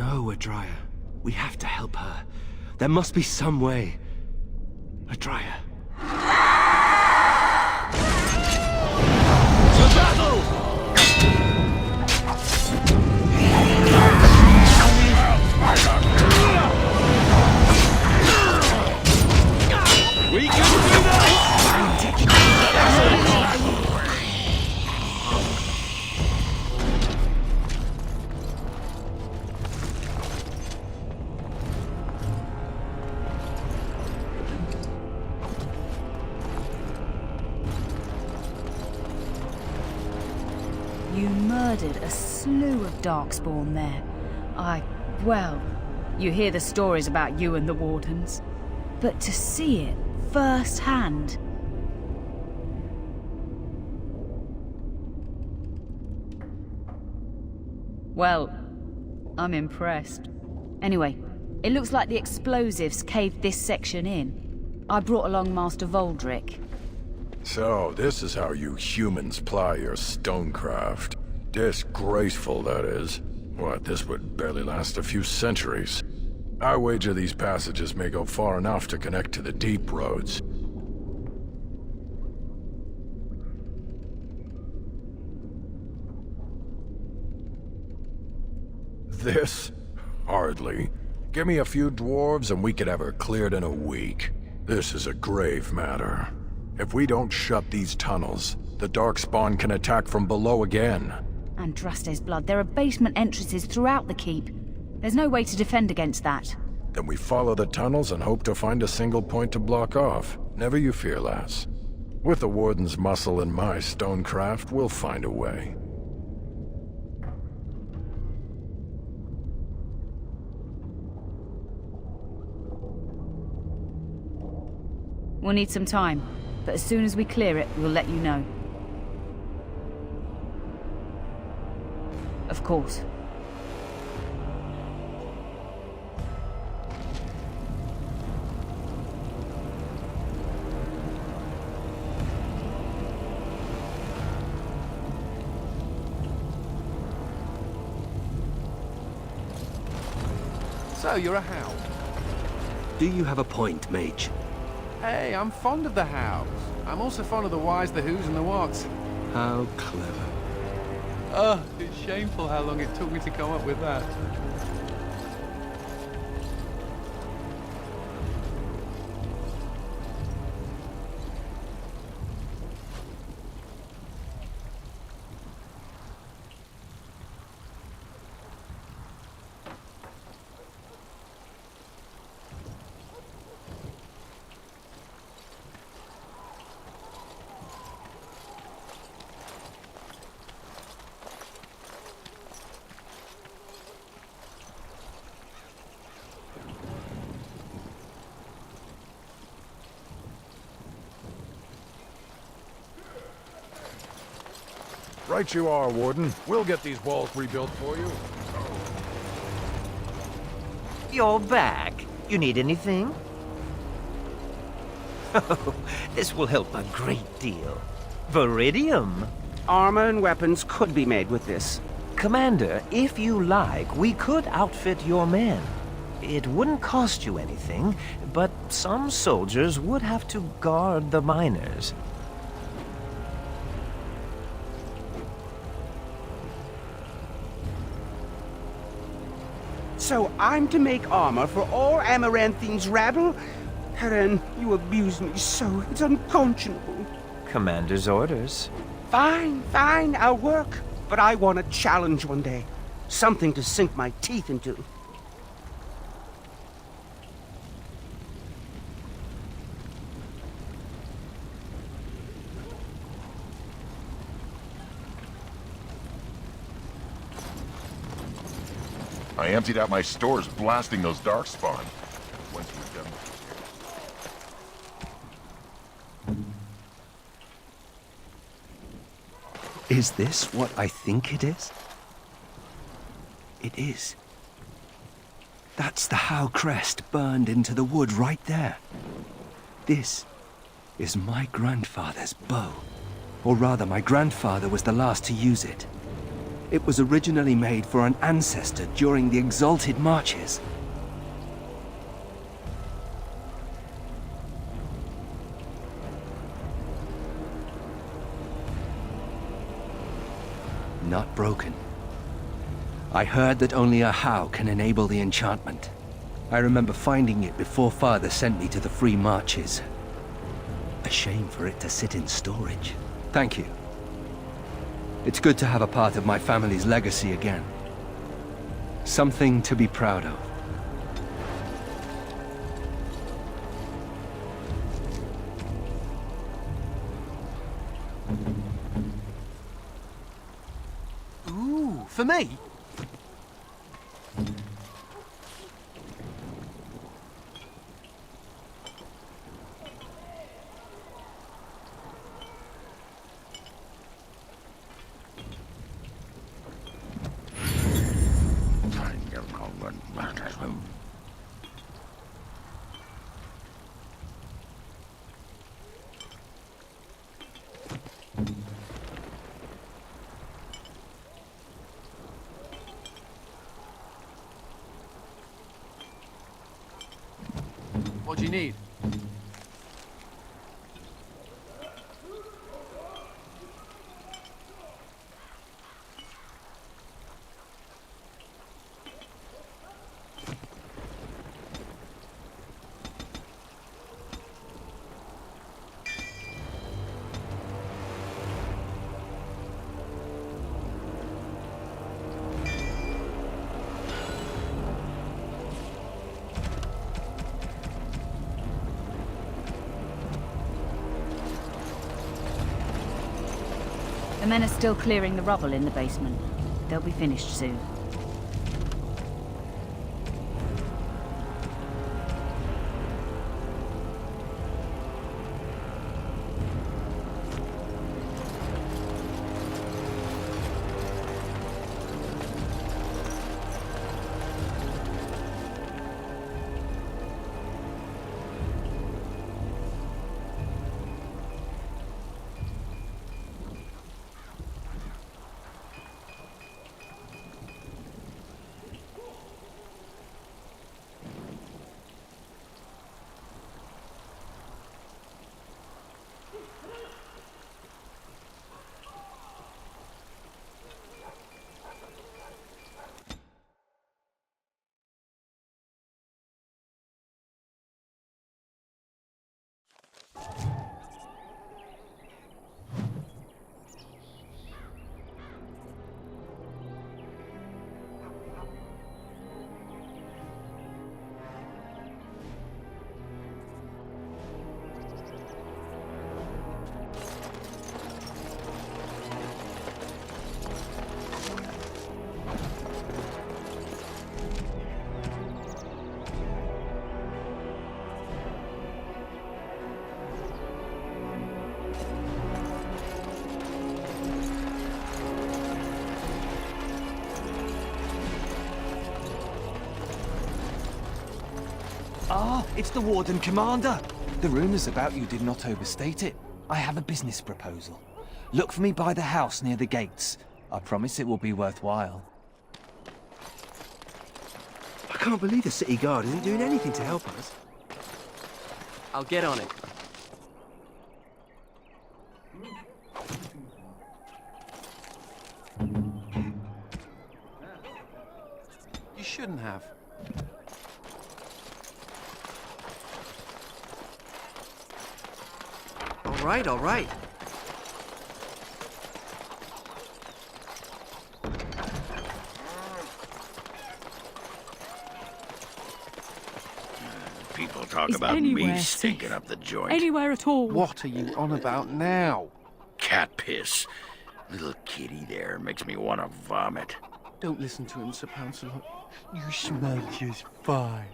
know Adria. We have to help her. There must be some way. Adria. To battle! We can do this! You murdered a slew of Darkspawn there. Well, you hear the stories about you and the Wardens. But to see it firsthand... Well, I'm impressed. Anyway, it looks like the explosives caved this section in. I brought along Master Voldrick. So, this is how you humans ply your stonecraft. Disgraceful, that is. What, this would barely last a few centuries. I wager these passages may go far enough to connect to the deep roads. This? Hardly. Give me a few dwarves and we could have her cleared in a week. This is a grave matter. If we don't shut these tunnels, the Darkspawn can attack from below again. Andraste's blood. There are basement entrances throughout the keep. There's no way to defend against that. Then we follow the tunnels and hope to find a single point to block off. Never you fear, lass. With the Warden's muscle and my stonecraft, we'll find a way. We'll need some time, but as soon as we clear it, we'll let you know. Of course. So, you're a hound. Do you have a point, mage? Hey, I'm fond of the hows. I'm also fond of the whys, the whos, and the whats. How clever. Oh, it's shameful how long it took me to come up with that. Right you are, Warden. We'll get these walls rebuilt for you. You're back. You need anything? Oh, this will help a great deal. Viridium. Armor and weapons could be made with this. Commander, if you like, we could outfit your men. It wouldn't cost you anything, but some soldiers would have to guard the miners. So I'm to make armor for all Amaranthine's rabble? Heren, you abuse me so. It's unconscionable. Commander's orders. Fine, I'll work. But I want a challenge one day. Something to sink my teeth into. I emptied out my stores blasting those Darkspawn. Once we're done... Is this what I think it is? It is. That's the How crest burned into the wood right there. This is my grandfather's bow. Or rather, my grandfather was the last to use it. It was originally made for an ancestor during the Exalted Marches. Not broken. I heard that only a How can enable the enchantment. I remember finding it before Father sent me to the Free Marches. A shame for it to sit in storage. Thank you. It's good to have a part of my family's legacy again. Something to be proud of. Ooh, for me? What do you need? The men are still clearing the rubble in the basement. They'll be finished soon. Ah, it's the Warden Commander. The rumors about you did not overstate it. I have a business proposal. Look for me by the house near the gates. I promise it will be worthwhile. I can't believe the city guard isn't doing anything to help us. I'll get on it. You shouldn't have. All right, all right. People talk Is about anywhere me safe? stinking up the joint. Anywhere at all. What are you on about now? Cat piss. Little kitty there makes me want to vomit. Don't listen to him, Sir Pouncelot. You smell just fine.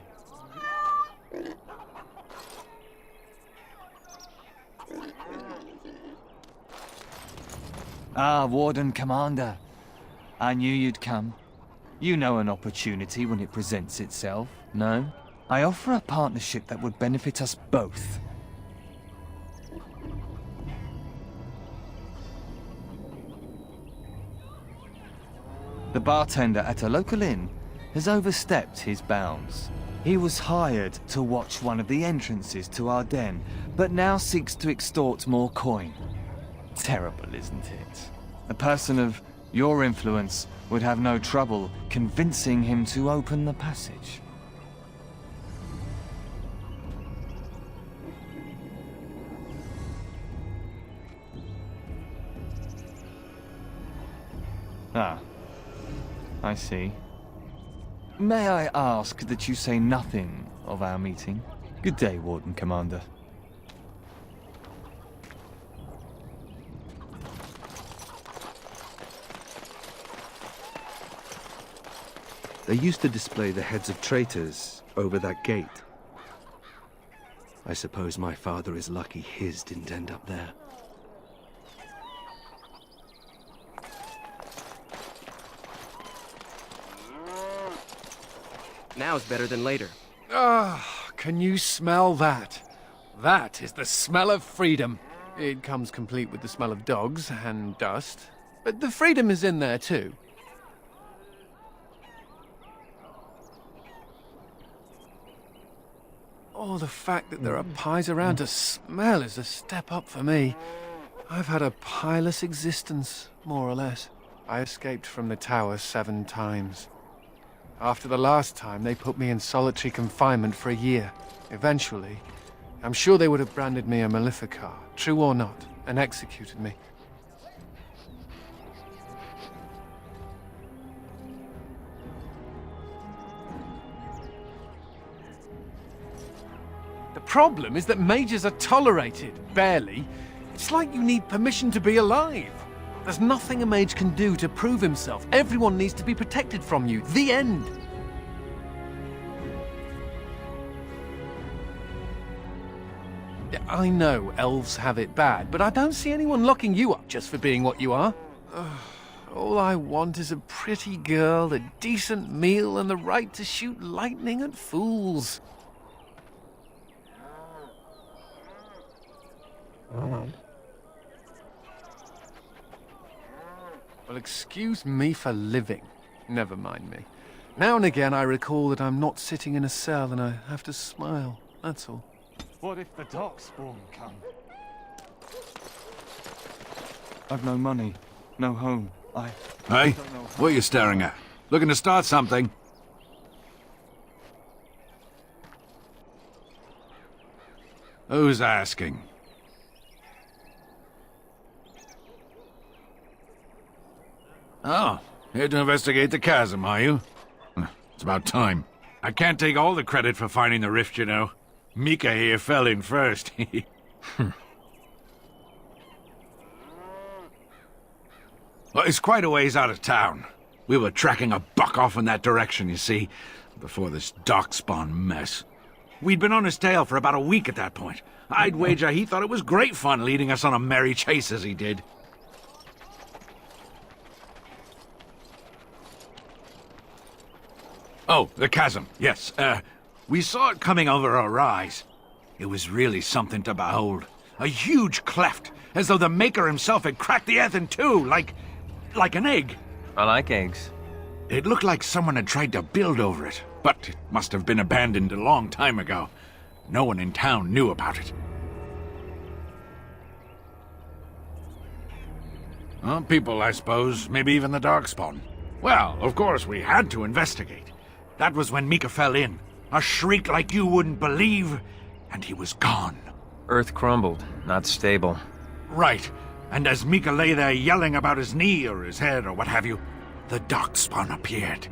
Ah, Warden Commander. I knew you'd come. You know an opportunity when it presents itself, no? I offer a partnership that would benefit us both. The bartender at a local inn has overstepped his bounds. He was hired to watch one of the entrances to our den, but now seeks to extort more coin. Terrible, isn't it? A person of your influence would have no trouble convincing him to open the passage. Ah, I see. May I ask that you say nothing of our meeting? Good day, Warden Commander. They used to display the heads of traitors over that gate. I suppose my father is lucky his didn't end up there. Now's better than later. Ah, can you smell that? That is the smell of freedom. It comes complete with the smell of dogs and dust, but the freedom is in there too. Oh, the fact that there are pies around to smell is a step up for me. I've had a pieless existence, more or less. I escaped from the tower 7 times. After the last time, they put me in solitary confinement for a year. Eventually, I'm sure they would have branded me a Maleficar, true or not, and executed me. The problem is that mages are tolerated, barely. It's like you need permission to be alive. There's nothing a mage can do to prove himself. Everyone needs to be protected from you. The end. I know elves have it bad, but I don't see anyone locking you up just for being what you are. All I want is a pretty girl, a decent meal, and the right to shoot lightning at fools. Well, excuse me for living. Never mind me. Now and again I recall that I'm not sitting in a cell and I have to smile, that's all. What if the Darkspawn come? I've no money, no home. Hey, what are you staring at? Looking to start something? Who's asking? Oh, here to investigate the chasm, are you? It's about time. I can't take all the credit for finding the rift, you know. Mika here fell in first. Well, it's quite a ways out of town. We were tracking a buck off in that direction, you see, before this darkspawn mess. We'd been on his tail for about a week at that point. I'd wager he thought it was great fun leading us on a merry chase as he did. Oh, the chasm, yes. We saw it coming over a rise. It was really something to behold. A huge cleft, as though the Maker himself had cracked the earth in two, like an egg. I like eggs. It looked like someone had tried to build over it, but it must have been abandoned a long time ago. No one in town knew about it. Well, people, I suppose. Maybe even the Darkspawn. Well, of course, we had to investigate. That was when Mika fell in. A shriek like you wouldn't believe, and he was gone. Earth crumbled, not stable. Right. And as Mika lay there yelling about his knee or his head or what have you, the Darkspawn appeared.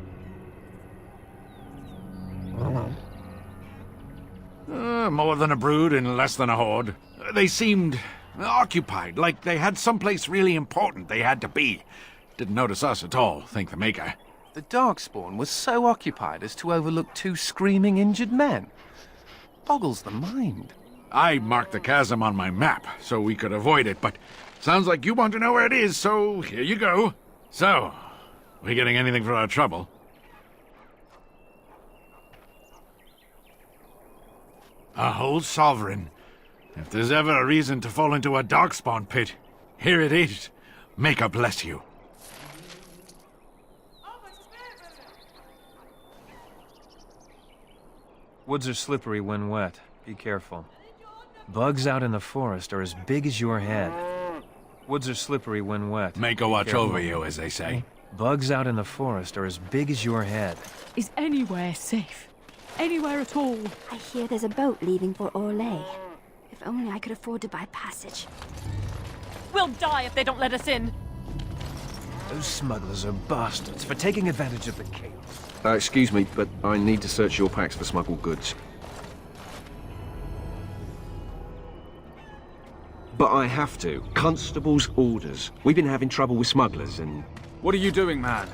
More than a brood and less than a horde. They seemed occupied, like they had someplace really important they had to be. Didn't notice us at all, think the Maker. The Darkspawn was so occupied as to overlook 2 screaming injured men. Boggles the mind. I marked the chasm on my map so we could avoid it, but sounds like you want to know where it is, so here you go. So, we getting anything for our trouble? A whole sovereign. If there's ever a reason to fall into a Darkspawn pit, here it is. Maker bless you. Woods are slippery when wet. Be careful. Bugs out in the forest are as big as your head. Woods are slippery when wet. Make a watch over you, as they say. Bugs out in the forest are as big as your head. Is anywhere safe? Anywhere at all? I hear there's a boat leaving for Orlais. If only I could afford to buy passage. We'll die if they don't let us in. Those smugglers are bastards for taking advantage of the chaos. Excuse me, but I need to search your packs for smuggled goods. But I have to. Constable's orders. We've been having trouble with smugglers and... What are you doing, man?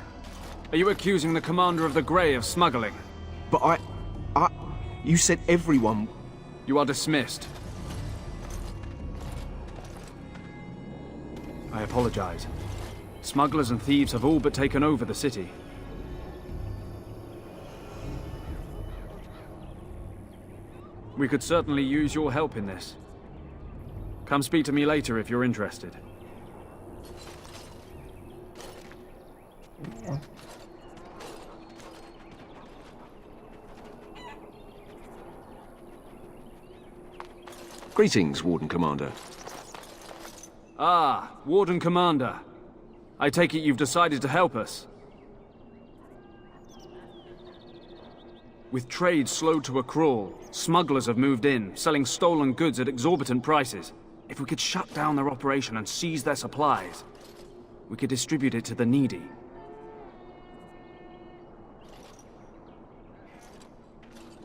Are you accusing the commander of the Grey of smuggling? But I... You said everyone... You are dismissed. I apologize. Smugglers and thieves have all but taken over the city. We could certainly use your help in this. Come speak to me later if you're interested. Greetings, Warden Commander. Ah, Warden Commander. I take it you've decided to help us. With trade slowed to a crawl, smugglers have moved in, selling stolen goods at exorbitant prices. If we could shut down their operation and seize their supplies, we could distribute it to the needy.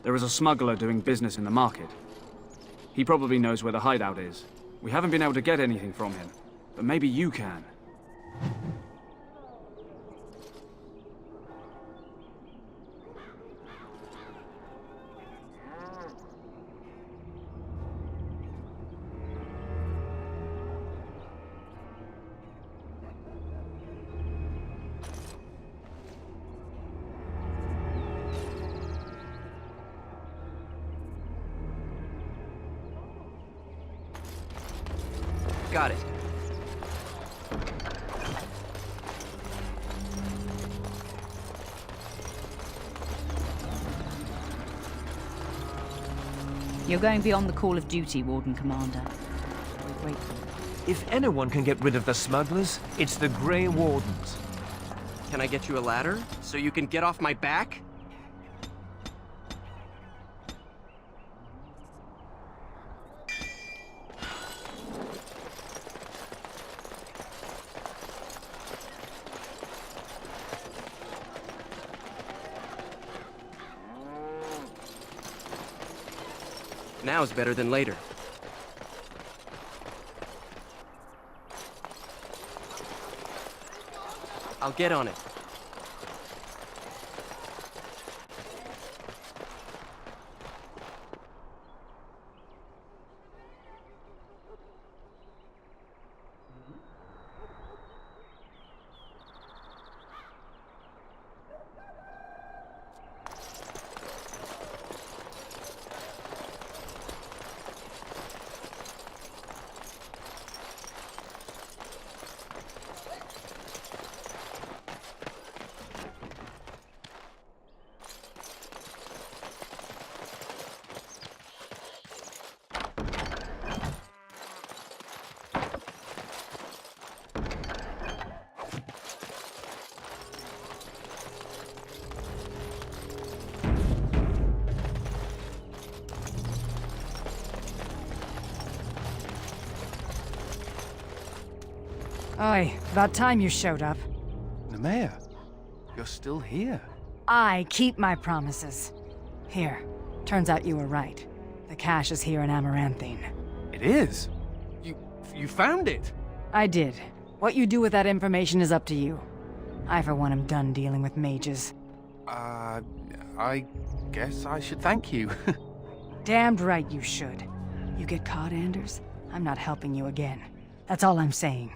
There is a smuggler doing business in the market. He probably knows where the hideout is. We haven't been able to get anything from him, but maybe you can. Got it. You're going beyond the call of duty, Warden Commander. We're grateful. If anyone can get rid of the smugglers, it's the Grey Wardens. Can I get you a ladder so you can get off my back? Now's better than later. I'll get on it. Aye, about time you showed up. Nemea, you're still here. I keep my promises. Here, turns out you were right. The cache is here in Amaranthine. It is? You found it? I did. What you do with that information is up to you. I, for one, am done dealing with mages. I guess I should thank you. Damned right you should. You get caught, Anders, I'm not helping you again. That's all I'm saying.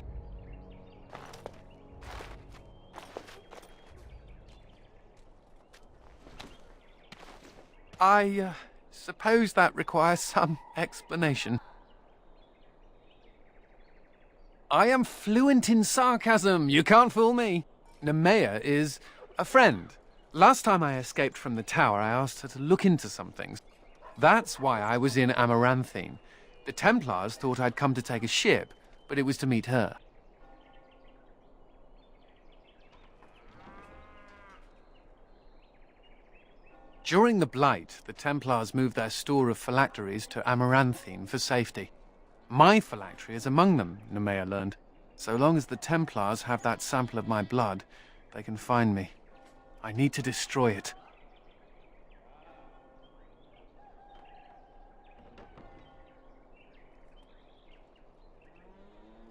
I suppose that requires some explanation. I am fluent in sarcasm. You can't fool me. Nemea is a friend Last time I escaped from the tower, I asked her to look into some things. That's why I was in Amaranthine. The Templars thought I'd come to take a ship, but it was to meet her. During the Blight, the Templars moved their store of phylacteries to Amaranthine for safety. My phylactery is among them, Nemea learned. So long as the Templars have that sample of my blood, they can find me. I need to destroy it.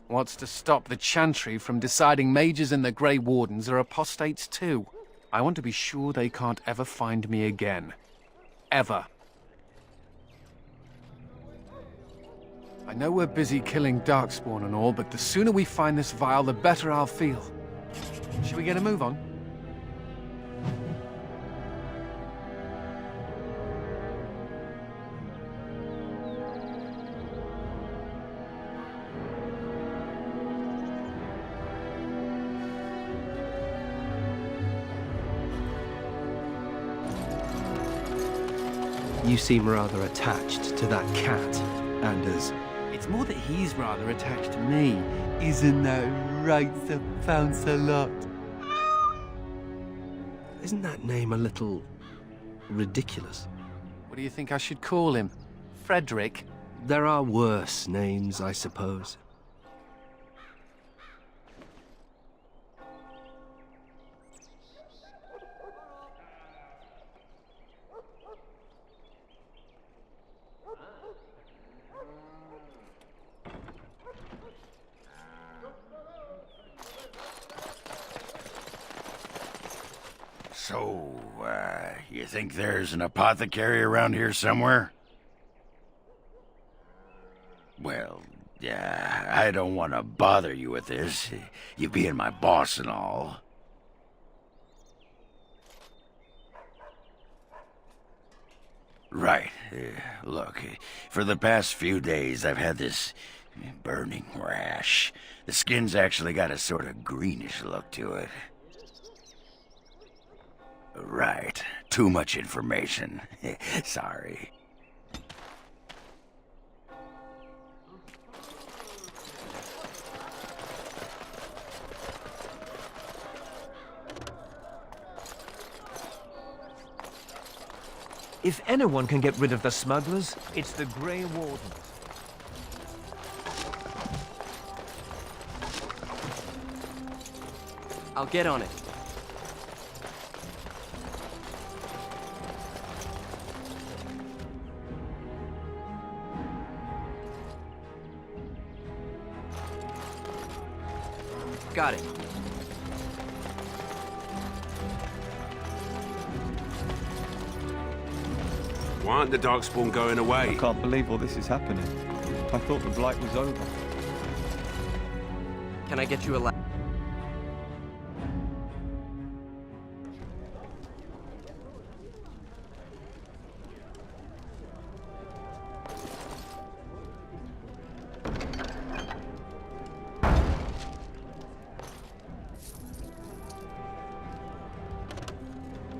What's to stop the Chantry from deciding mages and the Grey Wardens are apostates too? I want to be sure they can't ever find me again. Ever. I know we're busy killing Darkspawn and all, but the sooner we find this vial, the better I'll feel. Should we get a move on? You seem rather attached to that cat, Anders. It's more that he's rather attached to me. Isn't that right, Sir Pounce-a-Lot? Isn't that name a little ridiculous? What do you think I should call him? Frederick? There are worse names, I suppose. So, you think there's an apothecary around here somewhere? Well, yeah, I don't want to bother you with this, you being my boss and all. Right. Look, for the past few days I've had this burning rash. The skin's actually got a sort of greenish look to it. Right. Too much information. Sorry. If anyone can get rid of the smugglers, it's the Grey Wardens. I'll get on it. Got it. Why aren't the Darkspawn going away? I can't believe all this is happening. I thought the Blight was over. Can I get you a ladder?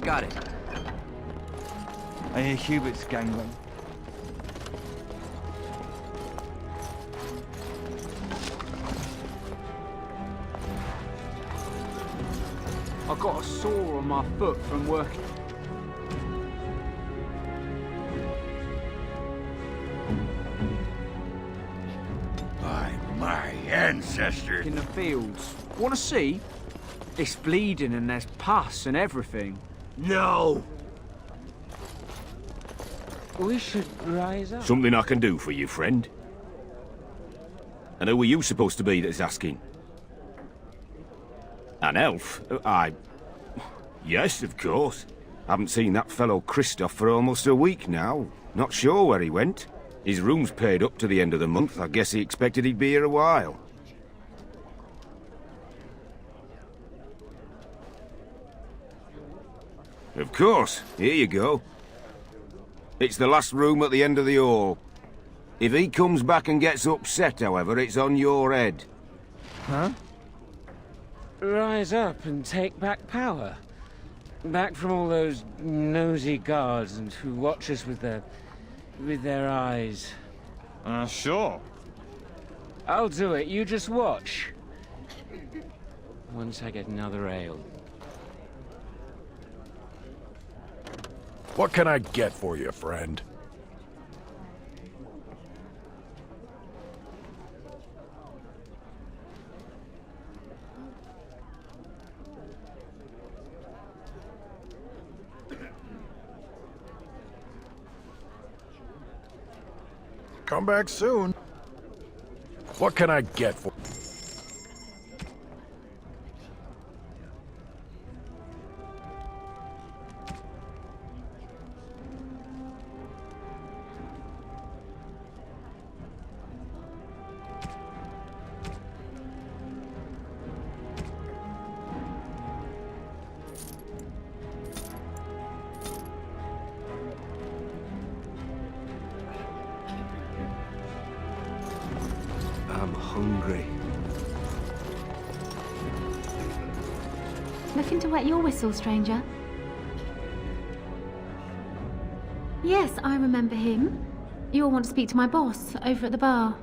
Got it. I hear Hubert's gangway. I got a sore on my foot from working. By my ancestors. In the fields. Want to see? It's bleeding and there's pus and everything. No! We should rise up. Something I can do for you, friend. And who are you supposed to be that's asking? An elf? Yes, of course. Haven't seen that fellow Christoph for almost a week now. Not sure where he went. His room's paid up to the end of the month. I guess he expected he'd be here a while. Of course. Here you go. It's the last room at the end of the hall. If he comes back and gets upset, however, it's on your head. Huh? Rise up and take back power? back from all those nosy guards and who watch us with their eyes. Sure. I'll do it. You just watch. Once I get another ale. What can I get for you, friend? Come back soon. What can I get for... I'm hungry. Nothing to wet your whistle, stranger. Yes, I remember him. You'll want to speak to my boss over at the bar.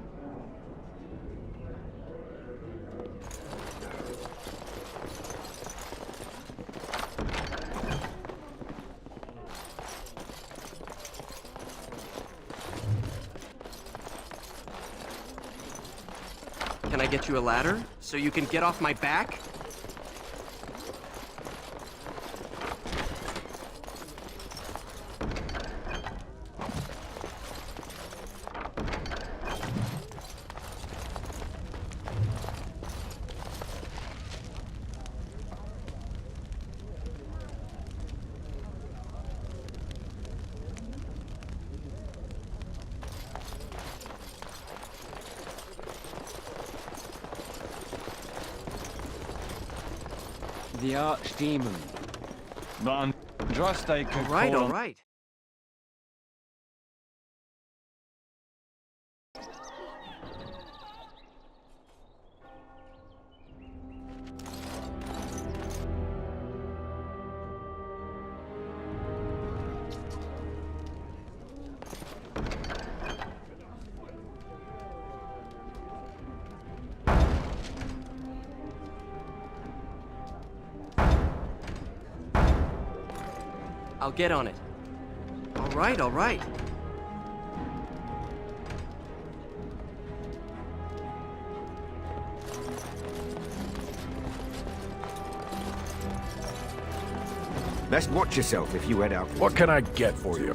Can I get you a ladder so you can get off my back? The archdemon. But Andraste could All right, call all on- right. I'll get on it. All right, all right. Best watch yourself if you head out. What can I get for you?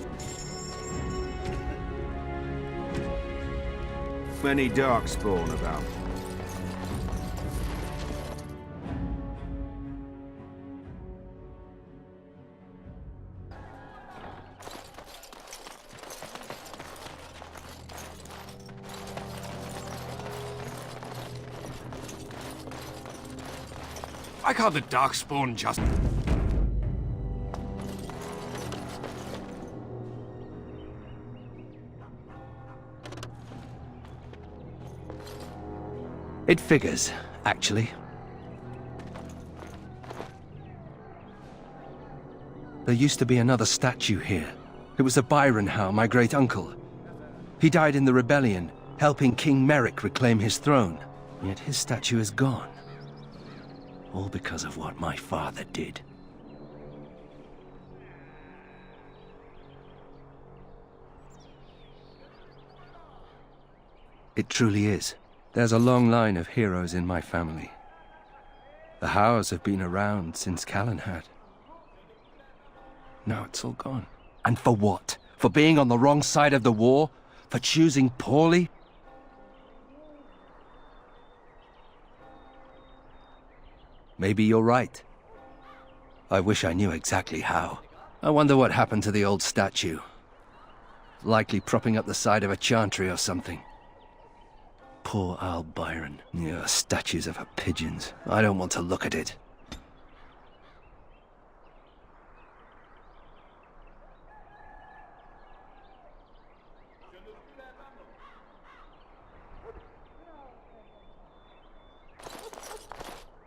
Many darkspawn about. I call the darkspawn just... It figures, actually. There used to be another statue here. It was of Byron Howe, my great-uncle. He died in the rebellion, helping King Merrick reclaim his throne. Yet his statue is gone. All because of what my father did. It truly is. There's a long line of heroes in my family. The Howes have been around since Kal'Hirol. Now it's all gone. And for what? For being on the wrong side of the war? For choosing poorly? Maybe you're right. I wish I knew exactly how. I wonder what happened to the old statue. Likely propping up the side of a chantry or something. Poor Al Byron. Yeah, statues of her pigeons. I don't want to look at it.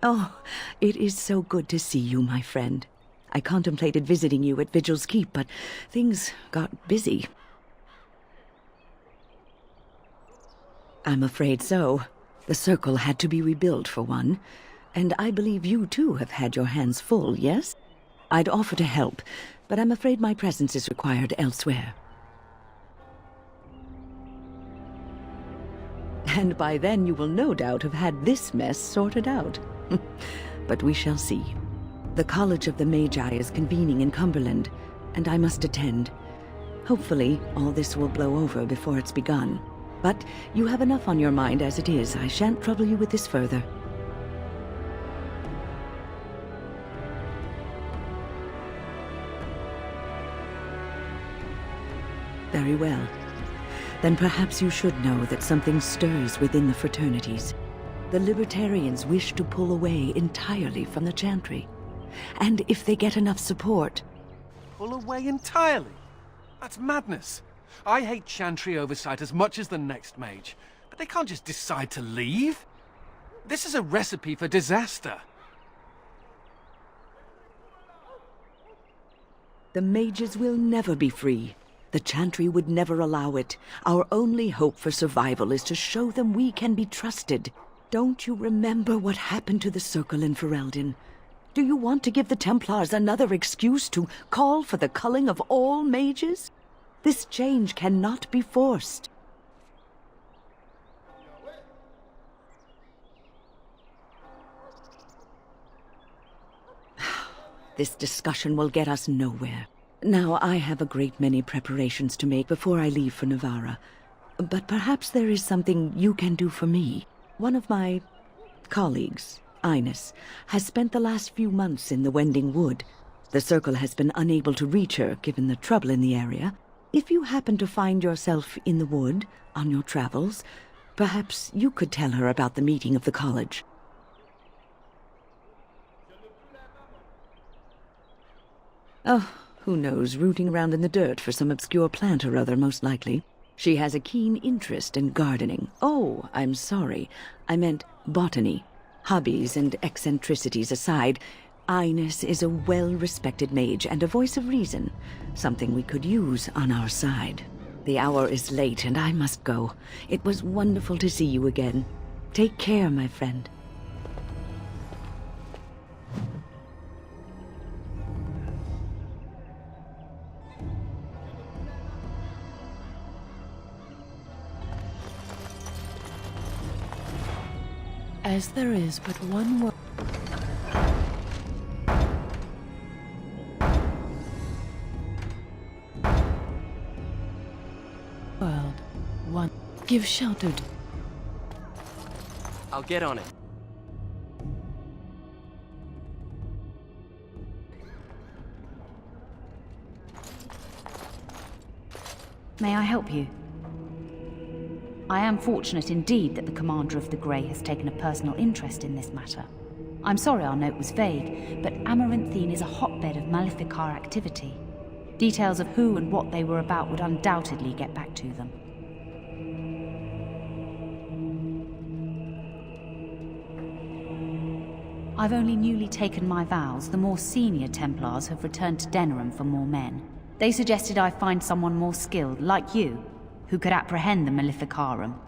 Oh, it is so good to see you, my friend. I contemplated visiting you at Vigil's Keep, but things got busy. I'm afraid so. The circle had to be rebuilt, for one. And I believe you, too, have had your hands full, yes? I'd offer to help, but I'm afraid my presence is required elsewhere. And by then you will no doubt have had this mess sorted out. But we shall see. The College of the Magi is convening in Cumberland, and I must attend. Hopefully, all this will blow over before it's begun. But you have enough on your mind as it is. I shan't trouble you with this further. Very well. Then perhaps you should know that something stirs within the fraternities. The Libertarians wish to pull away entirely from the Chantry. And if they get enough support... Pull away entirely? That's madness. I hate Chantry oversight as much as the next mage, but they can't just decide to leave. This is a recipe for disaster. The mages will never be free. The Chantry would never allow it. Our only hope for survival is to show them we can be trusted. Don't you remember what happened to the Circle in Ferelden? Do you want to give the Templars another excuse to call for the culling of all mages? This change cannot be forced. This discussion will get us nowhere. Now, I have a great many preparations to make before I leave for Navarra. But perhaps there is something you can do for me. One of my colleagues, Ines, has spent the last few months in the Wending Wood. The Circle has been unable to reach her, given the trouble in the area. If you happen to find yourself in the wood on your travels, perhaps you could tell her about the meeting of the college. Oh, who knows, rooting around in the dirt for some obscure plant or other, most likely. She has a keen interest in gardening. Oh, I'm sorry. I meant botany. Hobbies and eccentricities aside, Ines is a well-respected mage and a voice of reason, something we could use on our side. The hour is late and I must go. It was wonderful to see you again. Take care, my friend. As there is but one word. World. One. Give shelter. I'll get on it. May I help you? I am fortunate indeed that the Commander of the Grey has taken a personal interest in this matter. I'm sorry our note was vague, but Amaranthine is a hotbed of Maleficar activity. Details of who and what they were about would undoubtedly get back to them. I've only newly taken my vows. The more senior Templars have returned to Denerim for more men. They suggested I find someone more skilled, like you, who could apprehend the Maleficarum.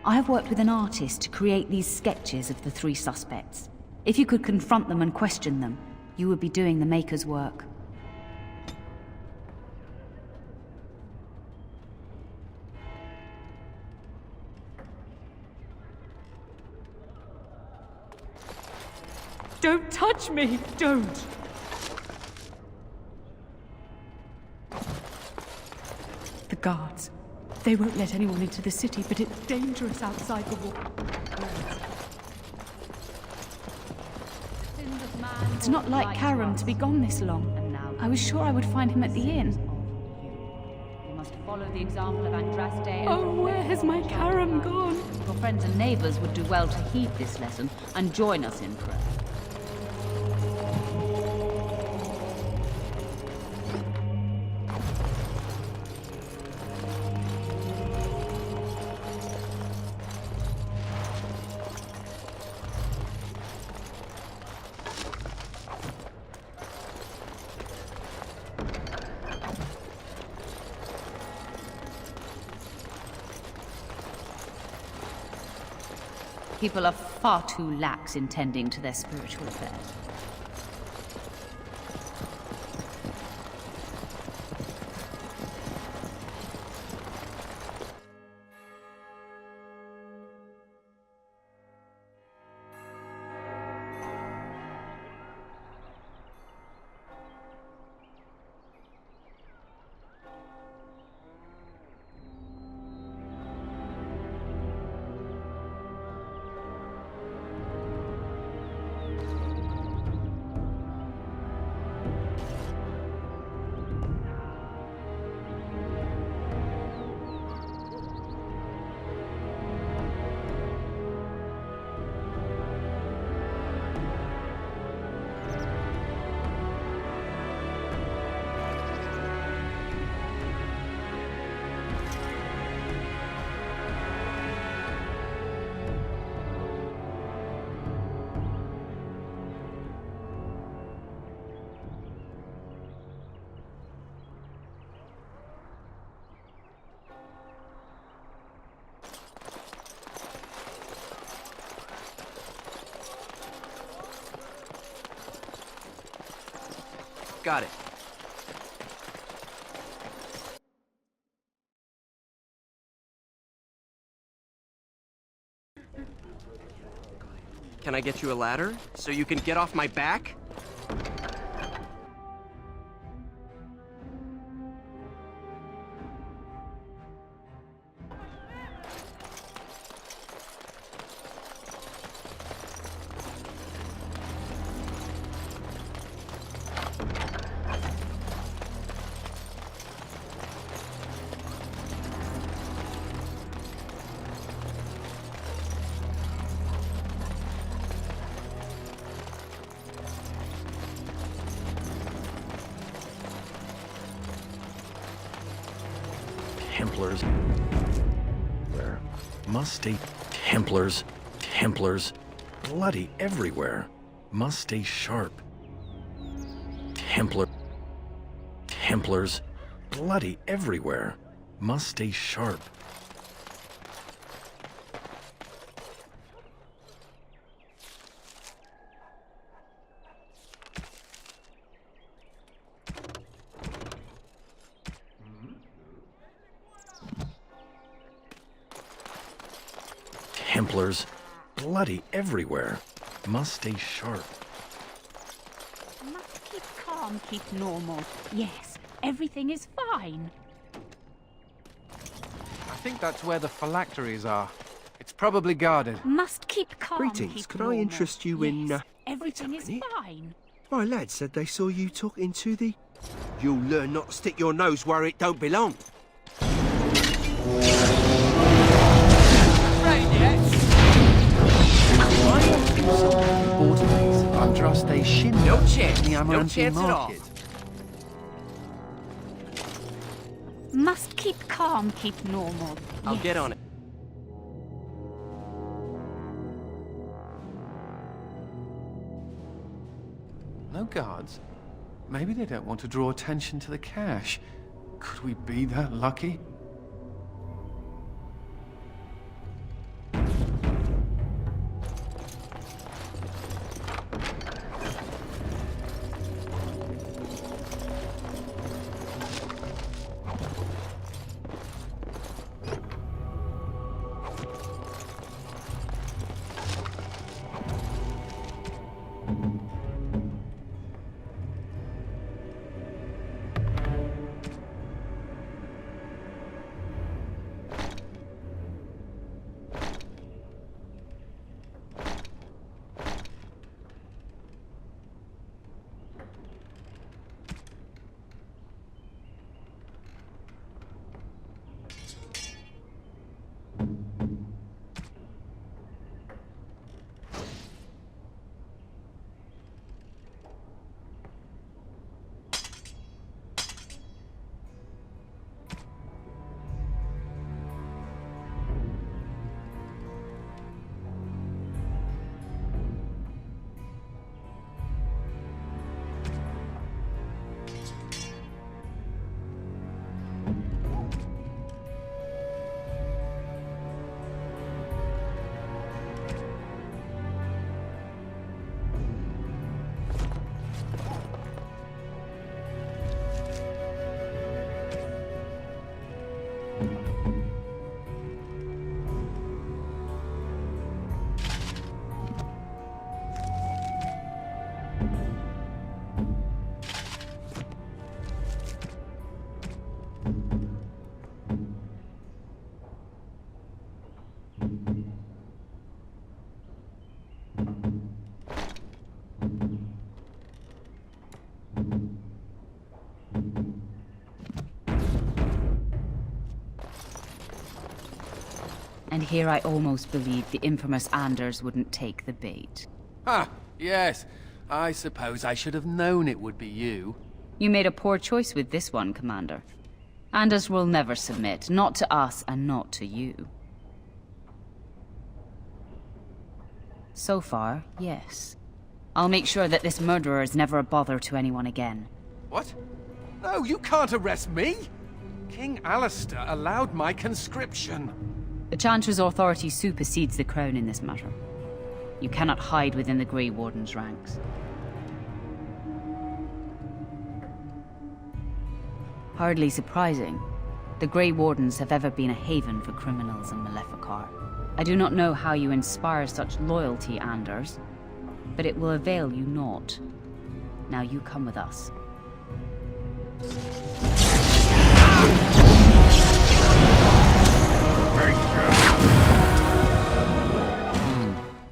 I have worked with an artist to create these sketches of the three suspects. If you could confront them and question them, you would be doing the Maker's work. Don't touch me! Don't! The guards. They won't let anyone into the city, but it's dangerous outside the wall. It's not like Karam to be gone this long. I was sure I would find him at the inn. You must follow the example of Andraste. Oh, where has my Karam gone? Your friends and neighbors would do well to heed this lesson and join us in prayer. People are far too lax in tending to their spiritual affairs. Got it. Can I get you a ladder so you can get off my back? Templars. Where? Must stay. Templars. Templars. Bloody everywhere. Must stay sharp. Templars. Bloody everywhere. Must stay sharp. Templars. Bloody everywhere. Must stay sharp. Must keep calm, keep normal. Yes, everything is fine. I think that's where the phylacteries are. It's probably guarded. Must keep calm, Greetings, keep could normal. I interest you in... Yes, everything is fine. My lad said they saw you talking to the... You'll learn not to stick your nose where it don't belong. No chance. No chance at all. Must keep calm, keep normal. I'll get on it. No guards? Maybe they don't want to draw attention to the cache. Could we be that lucky? And here I almost believed the infamous Anders wouldn't take the bait. Ah, yes. I suppose I should have known it would be you. You made a poor choice with this one, Commander. Anders will never submit, not to us and not to you. So far, yes. I'll make sure that this murderer is never a bother to anyone again. What? No, you can't arrest me! King Alistair allowed my conscription. The Chantry's authority supersedes the Crown in this matter. You cannot hide within the Grey Warden's ranks. Hardly surprising. The Grey Wardens have ever been a haven for criminals in Maleficar. I do not know how you inspire such loyalty, Anders, but it will avail you naught. Now you come with us.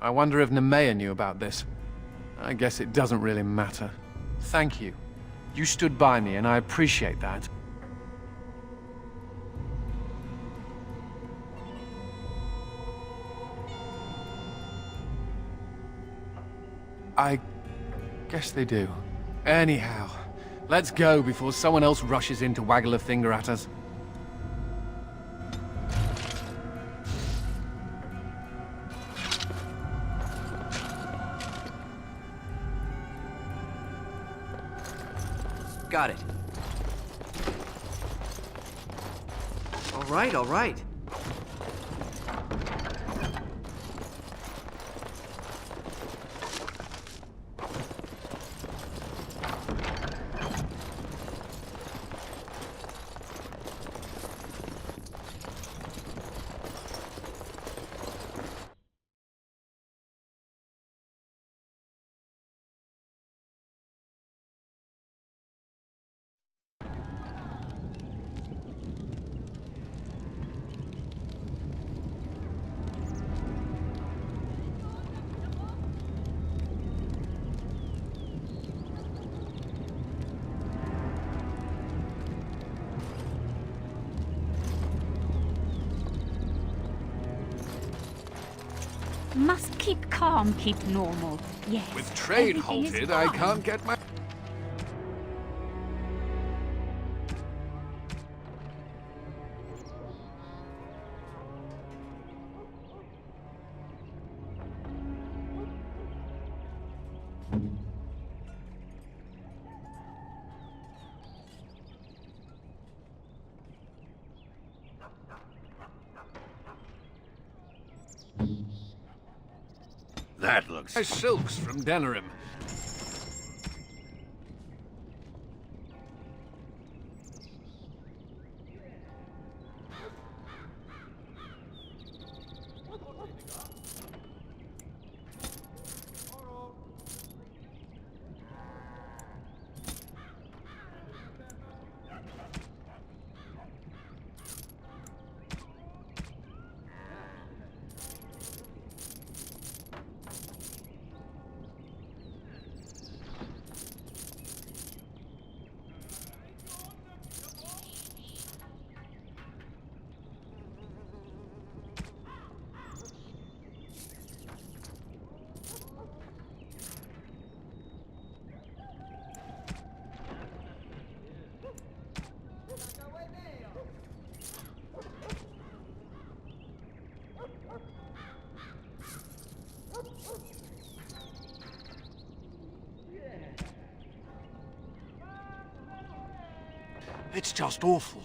I wonder if Nemea knew about this. I guess it doesn't really matter. Thank you. You stood by me, and I appreciate that. I guess they do. Anyhow, let's go before someone else rushes in to waggle a finger at us. Got it. All right. Must keep calm, keep normal. Yes. With trade everything is halted, I fine. can't get my... That looks... silks from Denerim. It's just awful.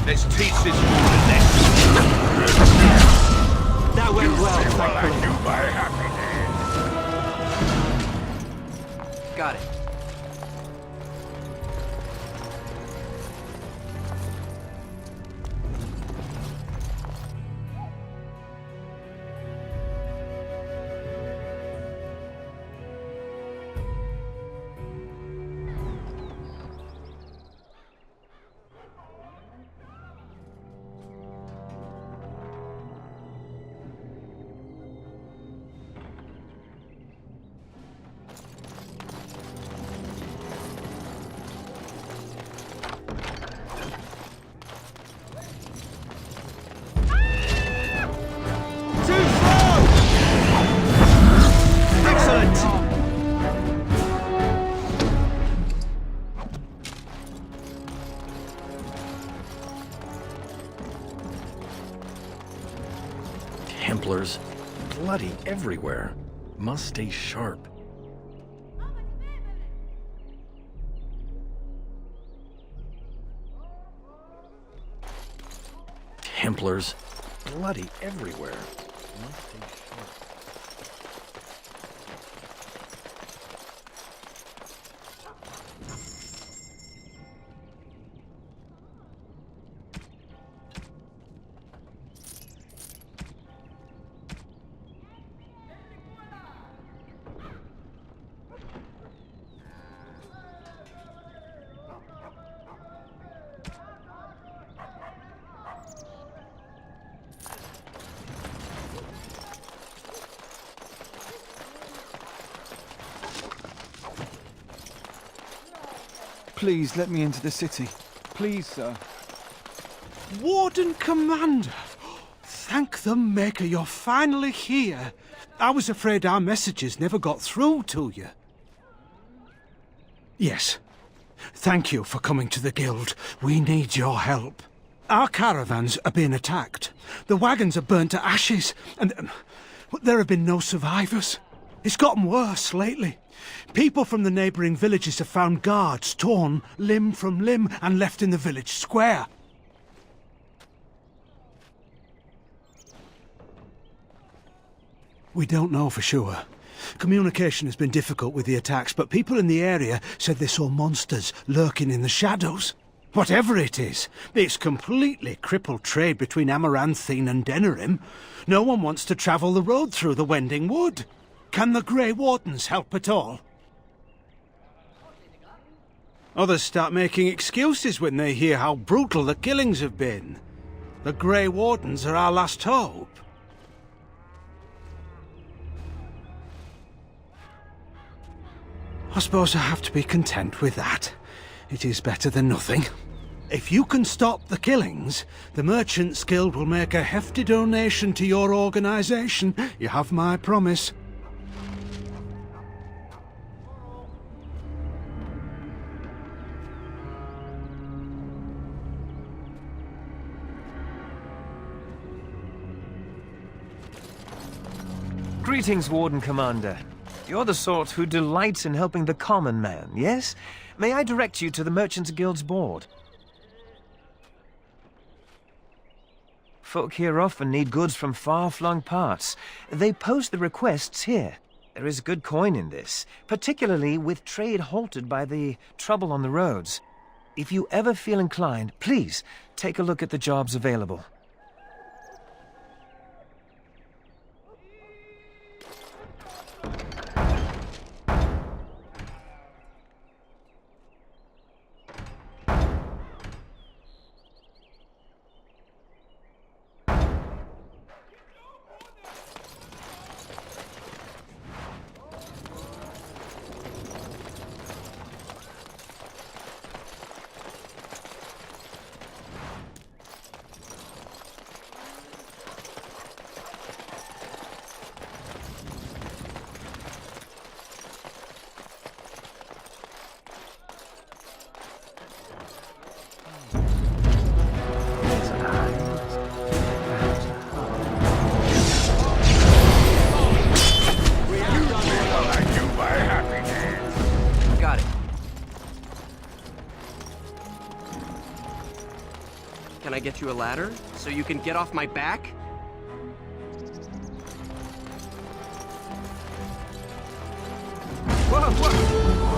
Let's teach this fool a lesson. That went well, I knew my happy Got it. Templars, bloody everywhere. Must stay sharp. Templars, bloody everywhere. Must stay sharp. Please let me into the city. Please, sir. Warden Commander! Thank the Maker you're finally here. I was afraid our messages never got through to you. Yes. Thank you for coming to the Guild. We need your help. Our caravans are being attacked. The wagons are burnt to ashes, and there have been no survivors. It's gotten worse lately. People from the neighbouring villages have found guards torn limb from limb and left in the village square. We don't know for sure. Communication has been difficult with the attacks, but people in the area said they saw monsters lurking in the shadows. Whatever it is, it's completely crippled trade between Amaranthine and Denerim. No one wants to travel the road through the Wending Wood. Can the Grey Wardens help at all? Others start making excuses when they hear how brutal the killings have been. The Grey Wardens are our last hope. I suppose I have to be content with that. It is better than nothing. If you can stop the killings, the Merchants Guild will make a hefty donation to your organisation. You have my promise. Greetings, Warden Commander. You're the sort who delights in helping the common man, yes? May I direct you to the Merchants Guild's board? Folk here often need goods from far-flung parts. They post the requests here. There is good coin in this, particularly with trade halted by the trouble on the roads. If you ever feel inclined, please take a look at the jobs available. Can I get you a ladder so you can get off my back? Whoa, whoa!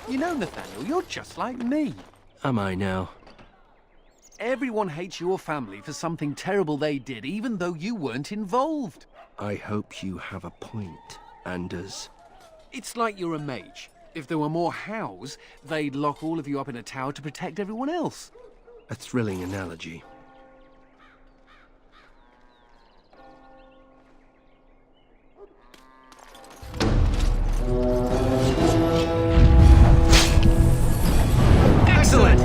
You know, Nathaniel, you're just like me. Am I now? Everyone hates your family for something terrible they did, even though you weren't involved. I hope you have a point, Anders. It's like you're a mage. If there were more hows, they'd lock all of you up in a tower to protect everyone else. A thrilling analogy. Excellent!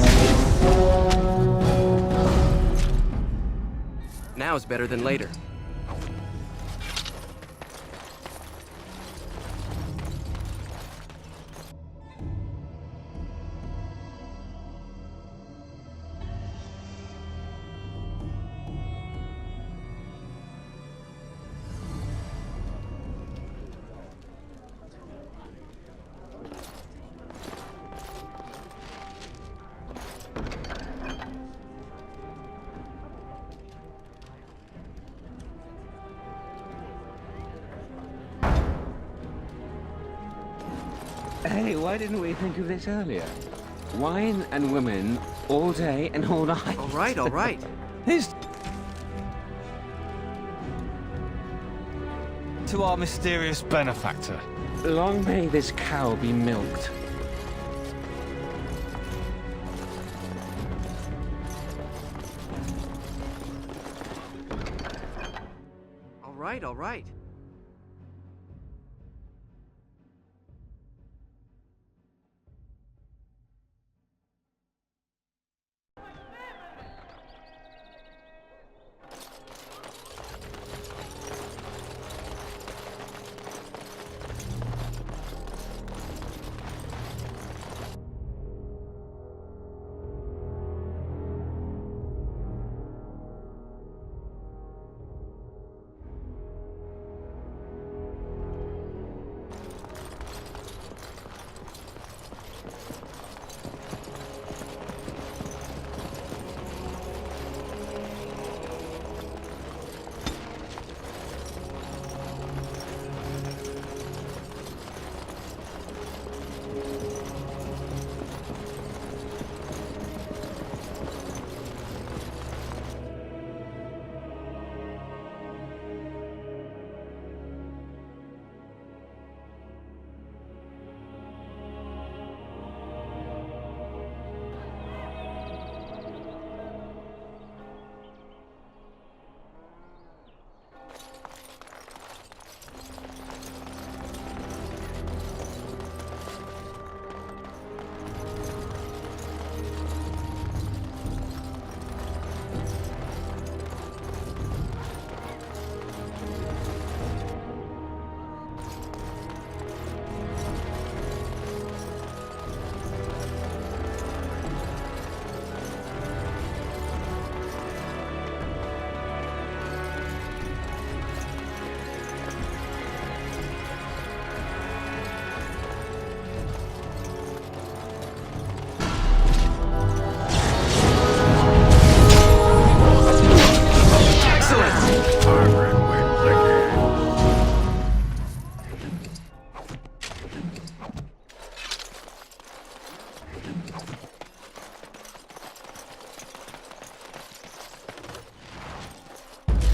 Now is better than later. Hey, why didn't we think of this earlier? Wine and women all day and all night. All right, all right. Here's to our mysterious benefactor. Long may this cow be milked. All right, all right.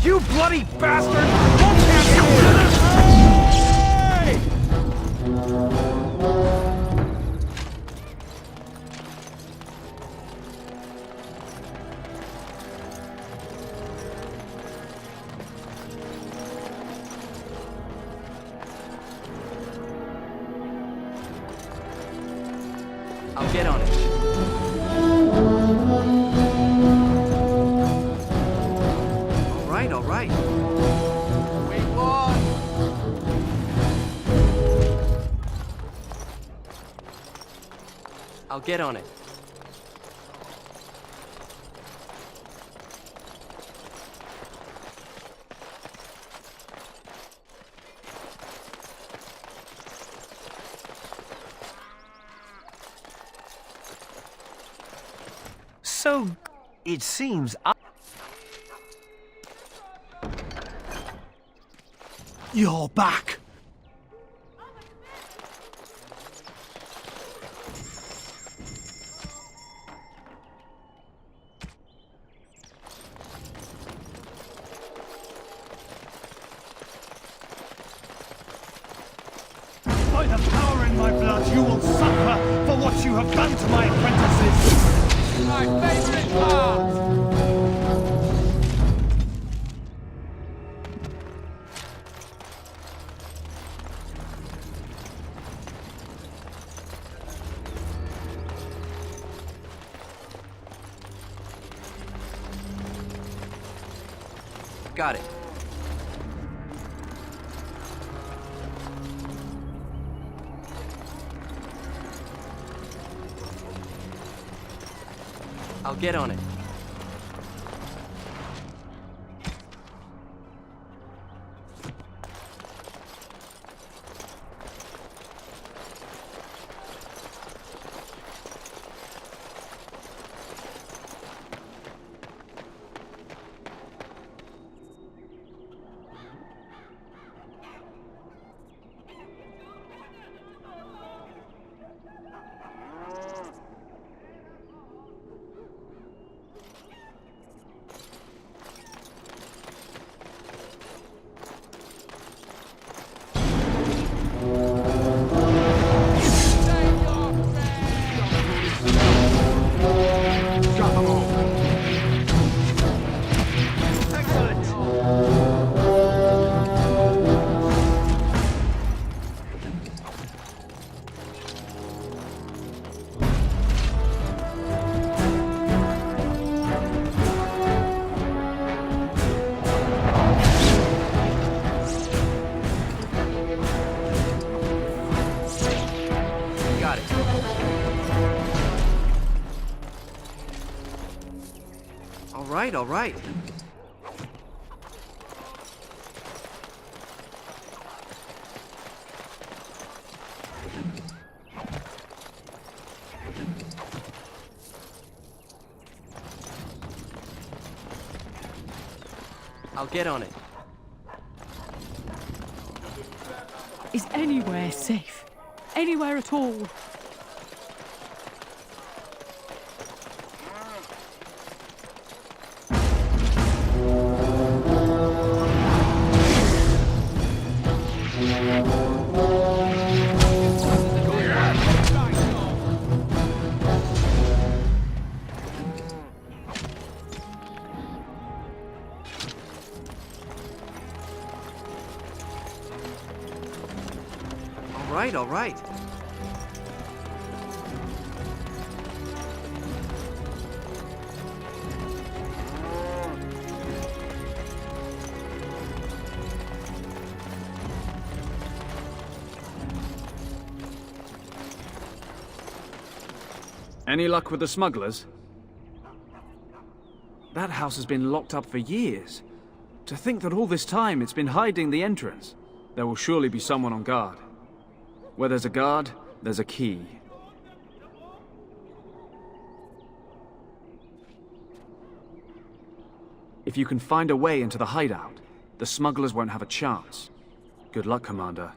You bloody bastard! I'll get on it. All right. We won! I'll get on it. So, it seems You're back. the power in my blood, you will suffer for what you have done to my apprentices! My favorite part! Got it. I'll get on it. All right. I'll get on it. Is anywhere safe? Anywhere at all? All right. Any luck with the smugglers? That house has been locked up for years. To think that all this time it's been hiding the entrance. There will surely be someone on guard. Where there's a guard, there's a key. If you can find a way into the hideout, the smugglers won't have a chance. Good luck, Commander.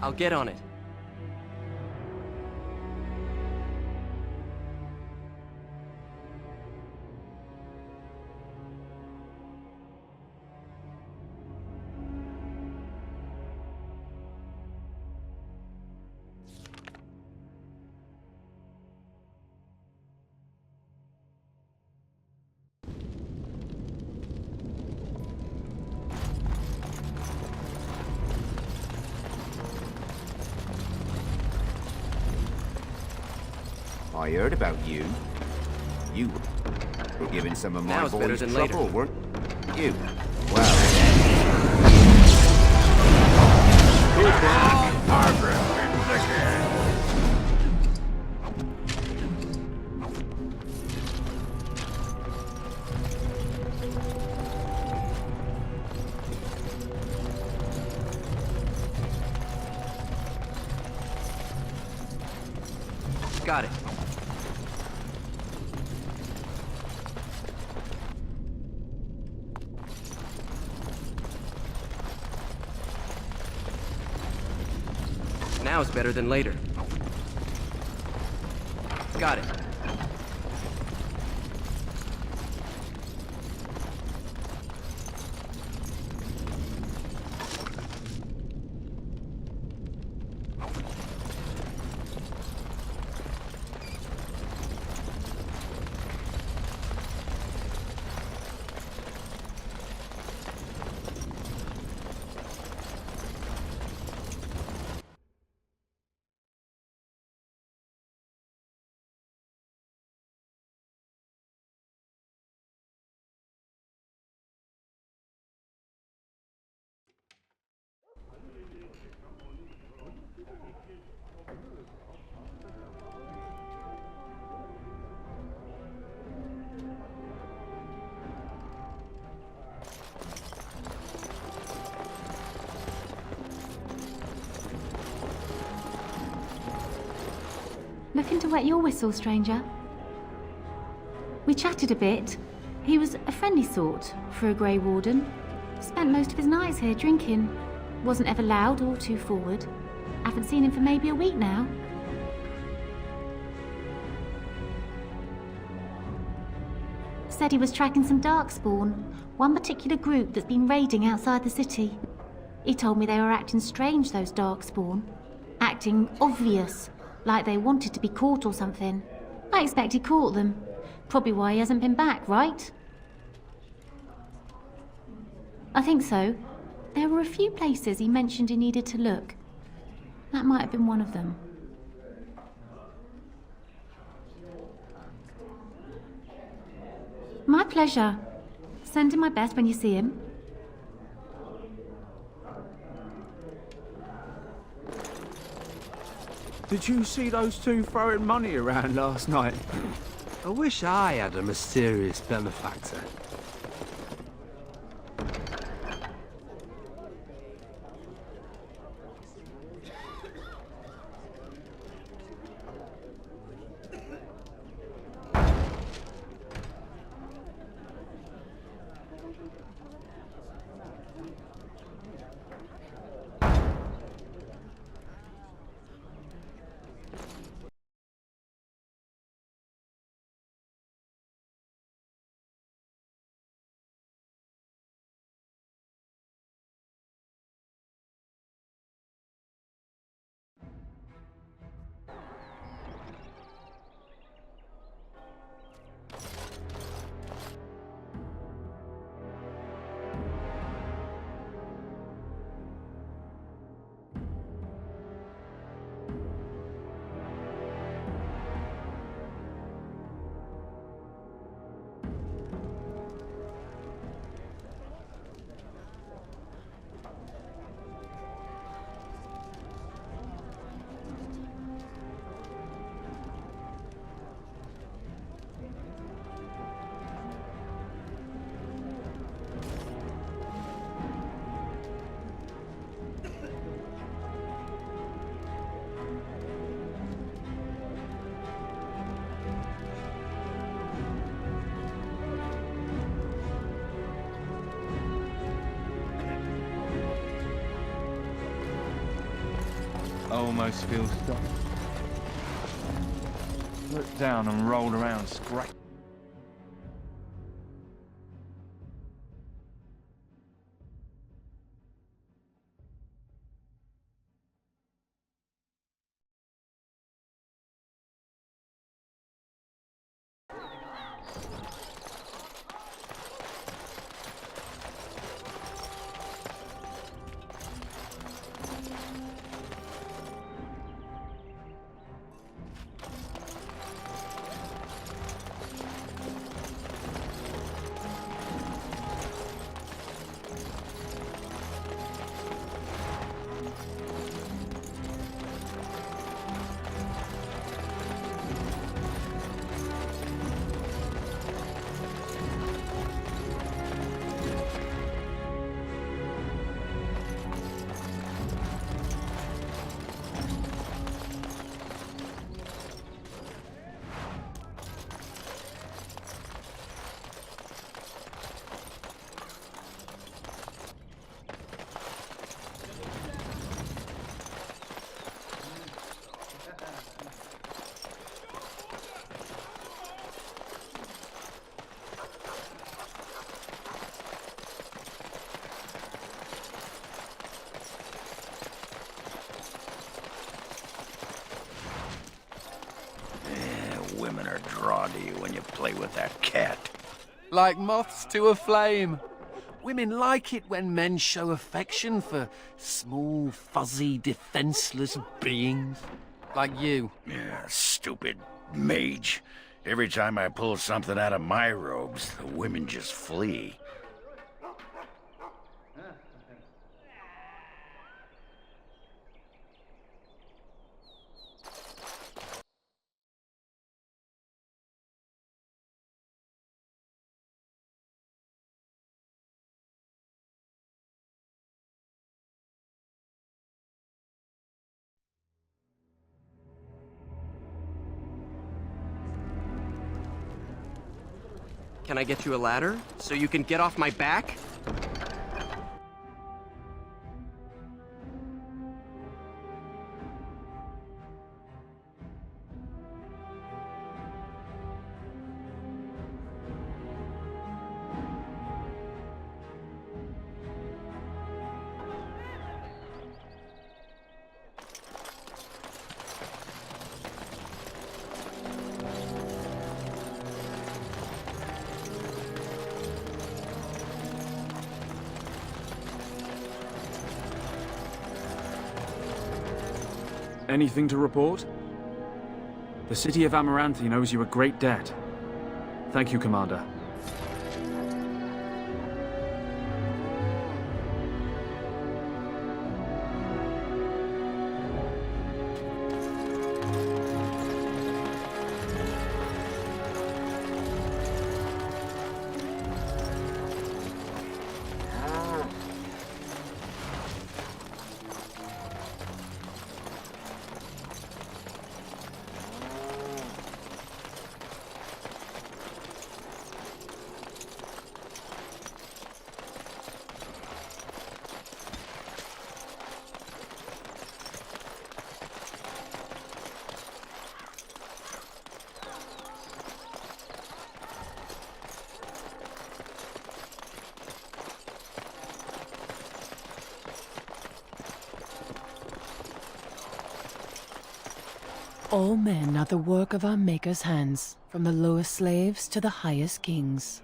I'll get on it. I heard about you. You were giving some of my Now it's better boys than trouble, later. weren't you? Well, Margaret wins again. Got it. Now it's better than later. Got it. Nothing to wet your whistle, stranger. We chatted a bit. He was a friendly sort for a Grey Warden. Spent most of his nights here drinking. Wasn't ever loud or too forward. Haven't seen him for maybe a week now. Said he was tracking some Darkspawn, one particular group that's been raiding outside the city. He told me they were acting strange, those Darkspawn. Acting obvious, like they wanted to be caught or something. I expect he caught them. Probably why he hasn't been back, right? I think so. There were a few places he mentioned he needed to look. That might have been one of them. My pleasure. Send him my best when you see him. Did you see those two throwing money around last night? I wish I had a mysterious benefactor. Almost feel stuck. Looked down and rolled around, scratch. women are drawn to you when you play with that cat. Like moths to a flame. Women like it when men show affection for small, fuzzy, defenseless beings. Like you. Yeah, stupid mage. Every time I pull something out of my robes, the women just flee. Can I get you a ladder so you can get off my back? Anything to report? The city of Amaranthine owes you a great debt. Thank you, Commander. All men are the work of our Maker's hands, from the lowest slaves to the highest kings.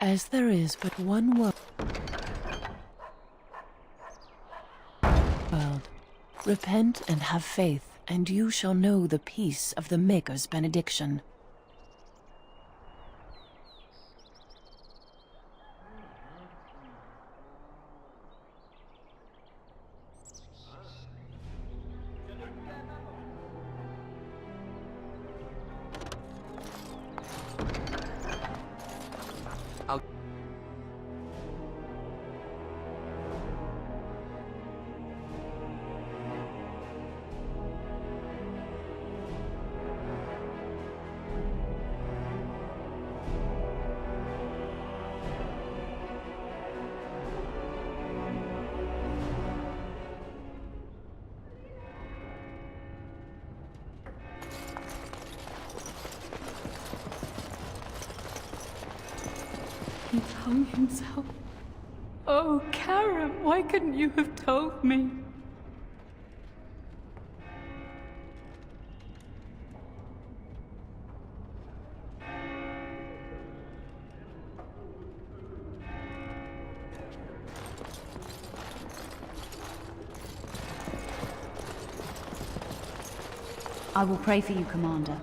As there is but one world, repent and have faith, and you shall know the peace of the Maker's benediction. He hung himself. Oh, Karam, why couldn't you have told me? I will pray for you, Commander.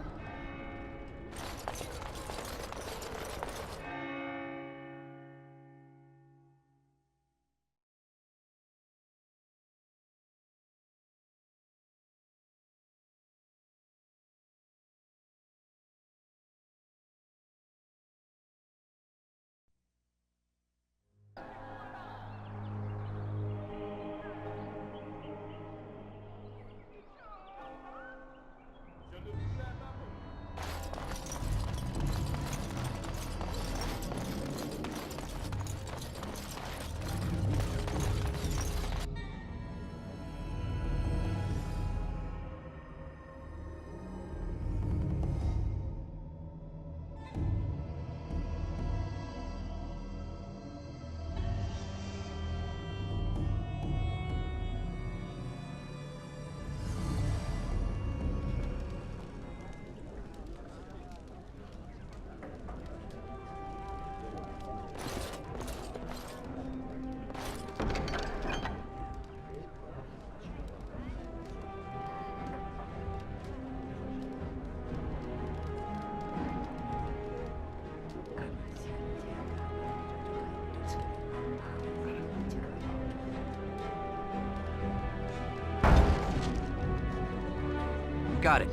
Got it.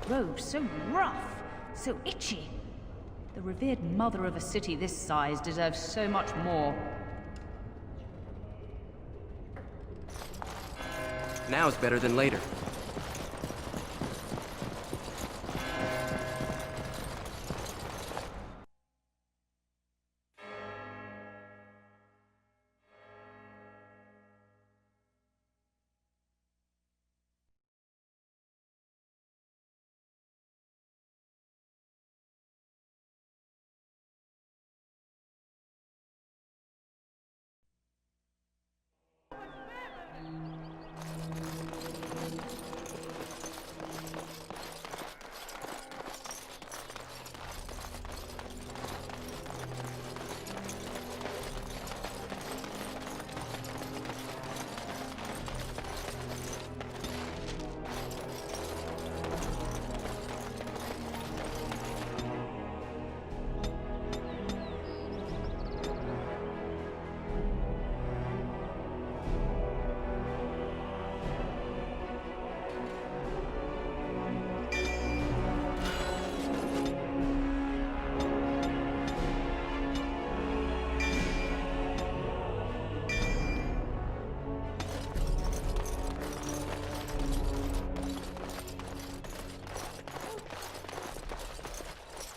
Road so rough, so itchy. The revered mother of a city this size deserves so much more. Now is better than later.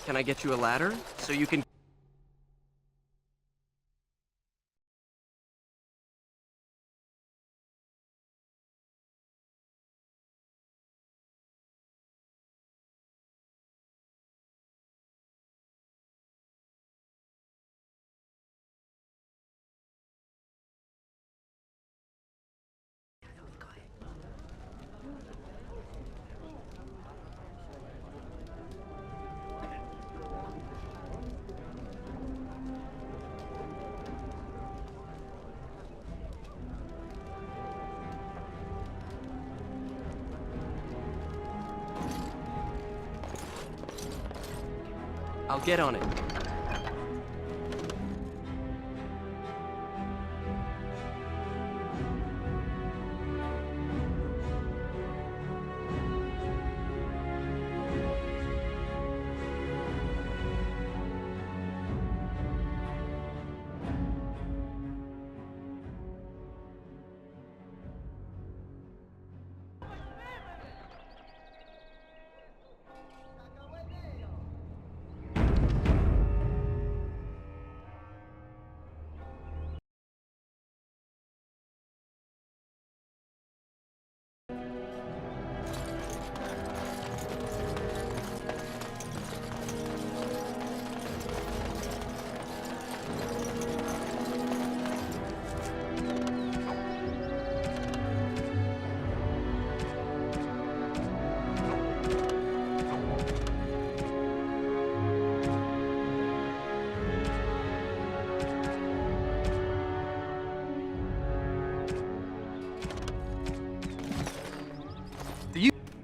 Can I get you a ladder so you can... I'll get on it.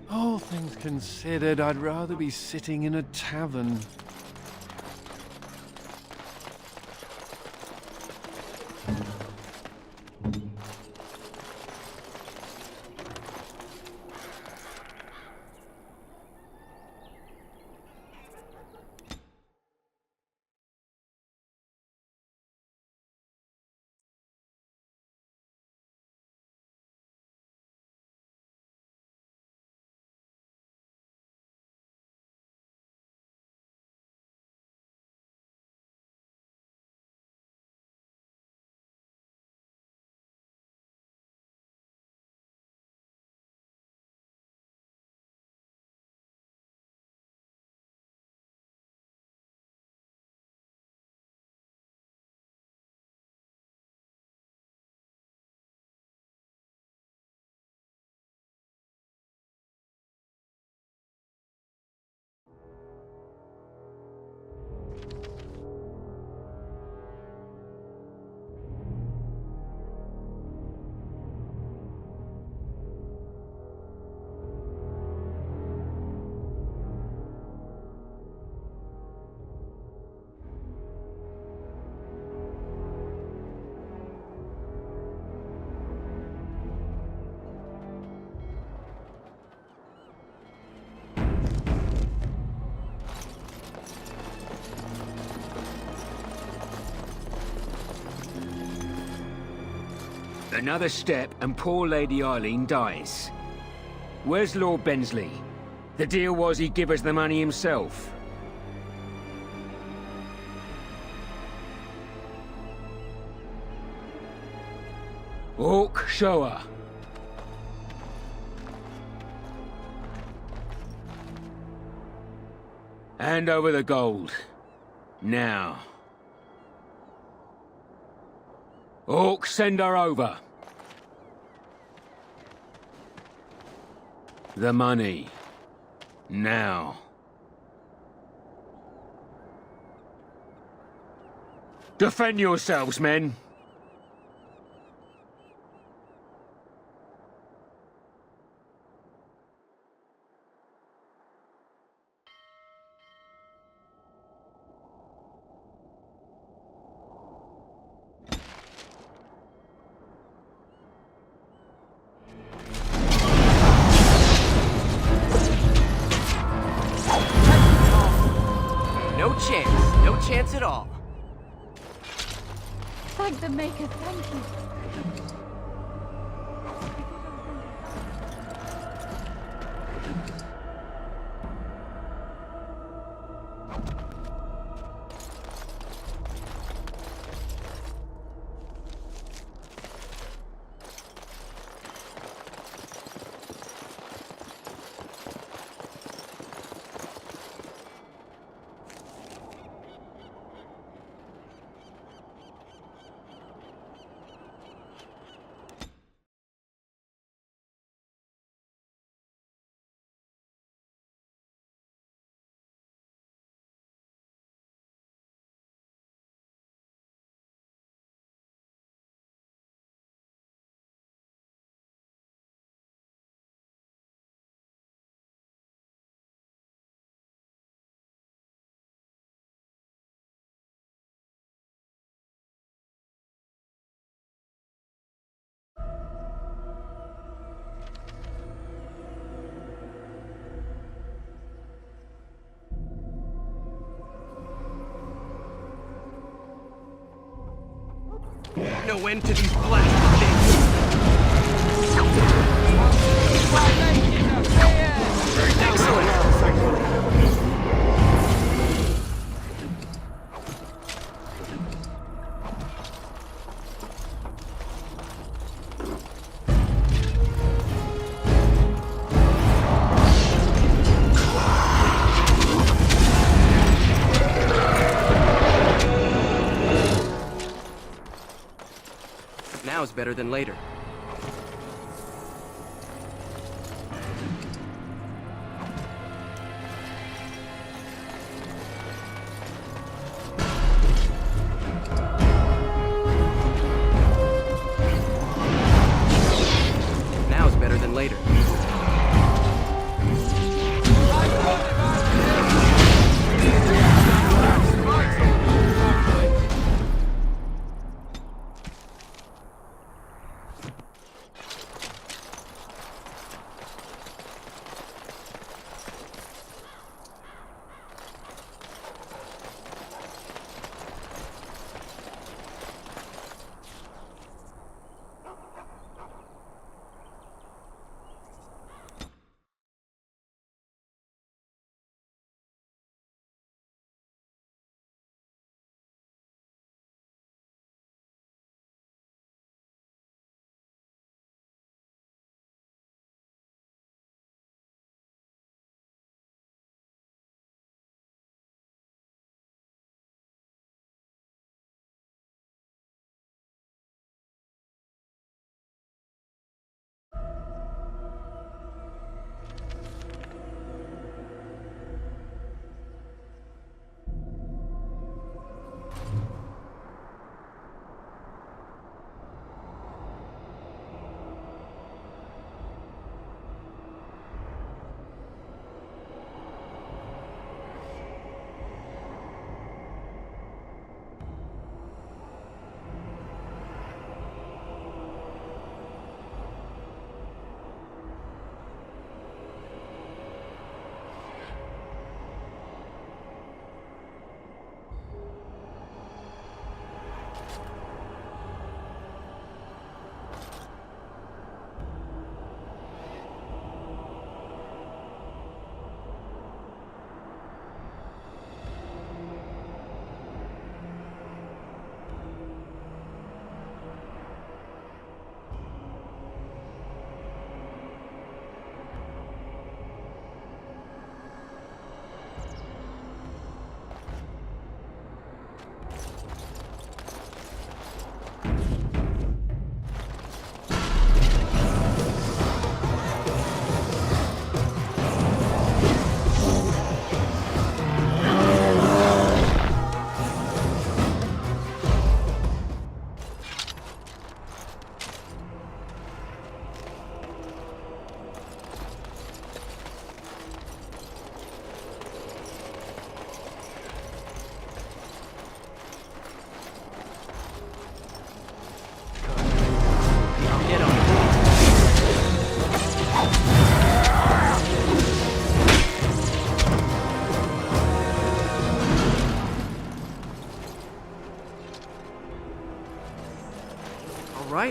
All things considered, I'd rather be sitting in a tavern. Another step and poor Lady Eileen dies. Where's Lord Bensley? The deal was he'd give us the money himself. Orc, show her. Hand over the gold. Now. Orc, send her over. The money. Now. Defend yourselves, men. No chance. No chance at all. Thank the Maker, thank you. No end to these blasted things. Now is better than later. Now is better than later.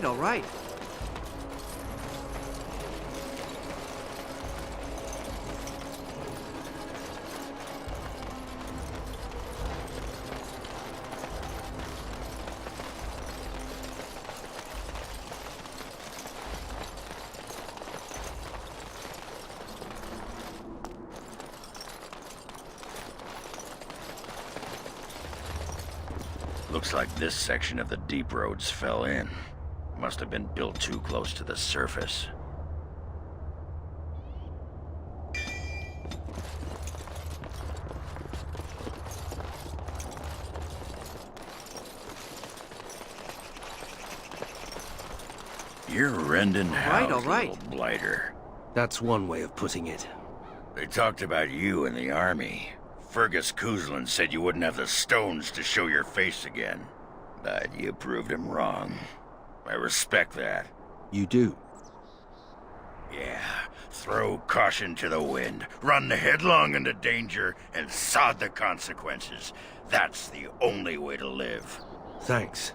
All right. Looks like this section of the deep roads fell in. Must have been built too close to the surface. You're rending house, all right. little blighter. That's one way of putting it. They talked about you in the army. Fergus Kuzlin said you wouldn't have the stones to show your face again. But you proved him wrong. I respect that. You do? Yeah. Throw caution to the wind, run headlong into danger, and sod the consequences. That's the only way to live. Thanks.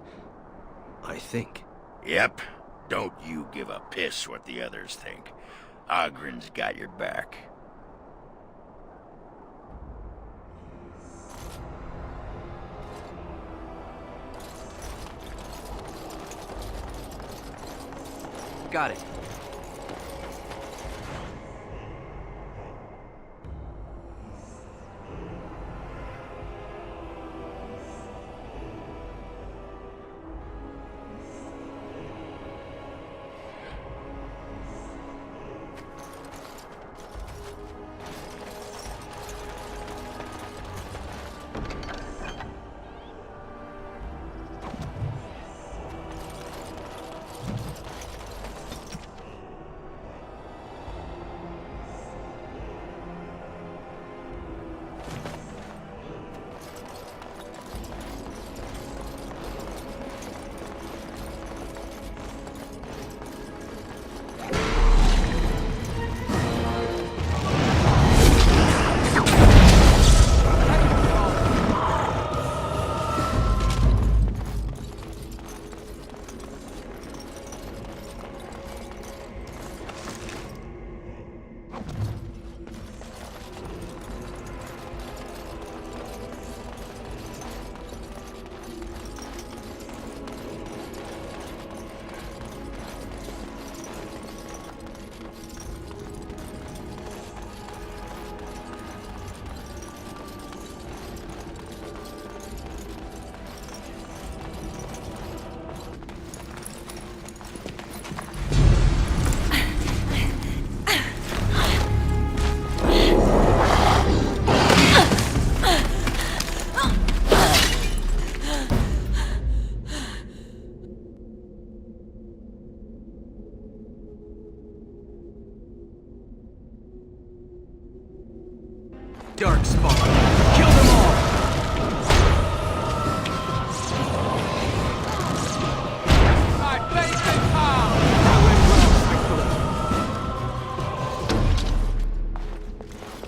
I I think. Yep. Don't you give a piss what the others think. Ogren's got your back. Got it. Darkspawn! Kill them all! My blazing power!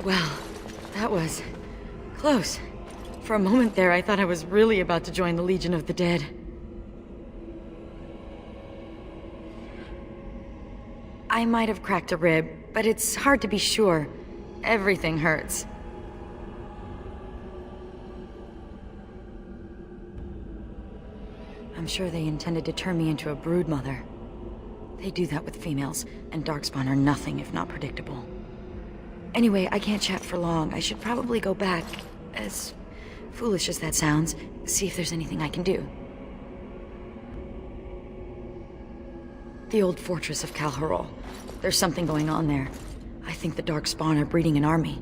Well, that was close. For a moment there, I thought I was really about to join the Legion of the Dead. I might have cracked a rib, but it's hard to be sure. Everything hurts. I'm sure they intended to turn me into a broodmother. They do that with females, and Darkspawn are nothing if not predictable. Anyway, I can't chat for long. I should probably go back, as foolish as that sounds, see if there's anything I can do. The old fortress of Kal'Hirol. There's something going on there. I think the Darkspawn are breeding an army.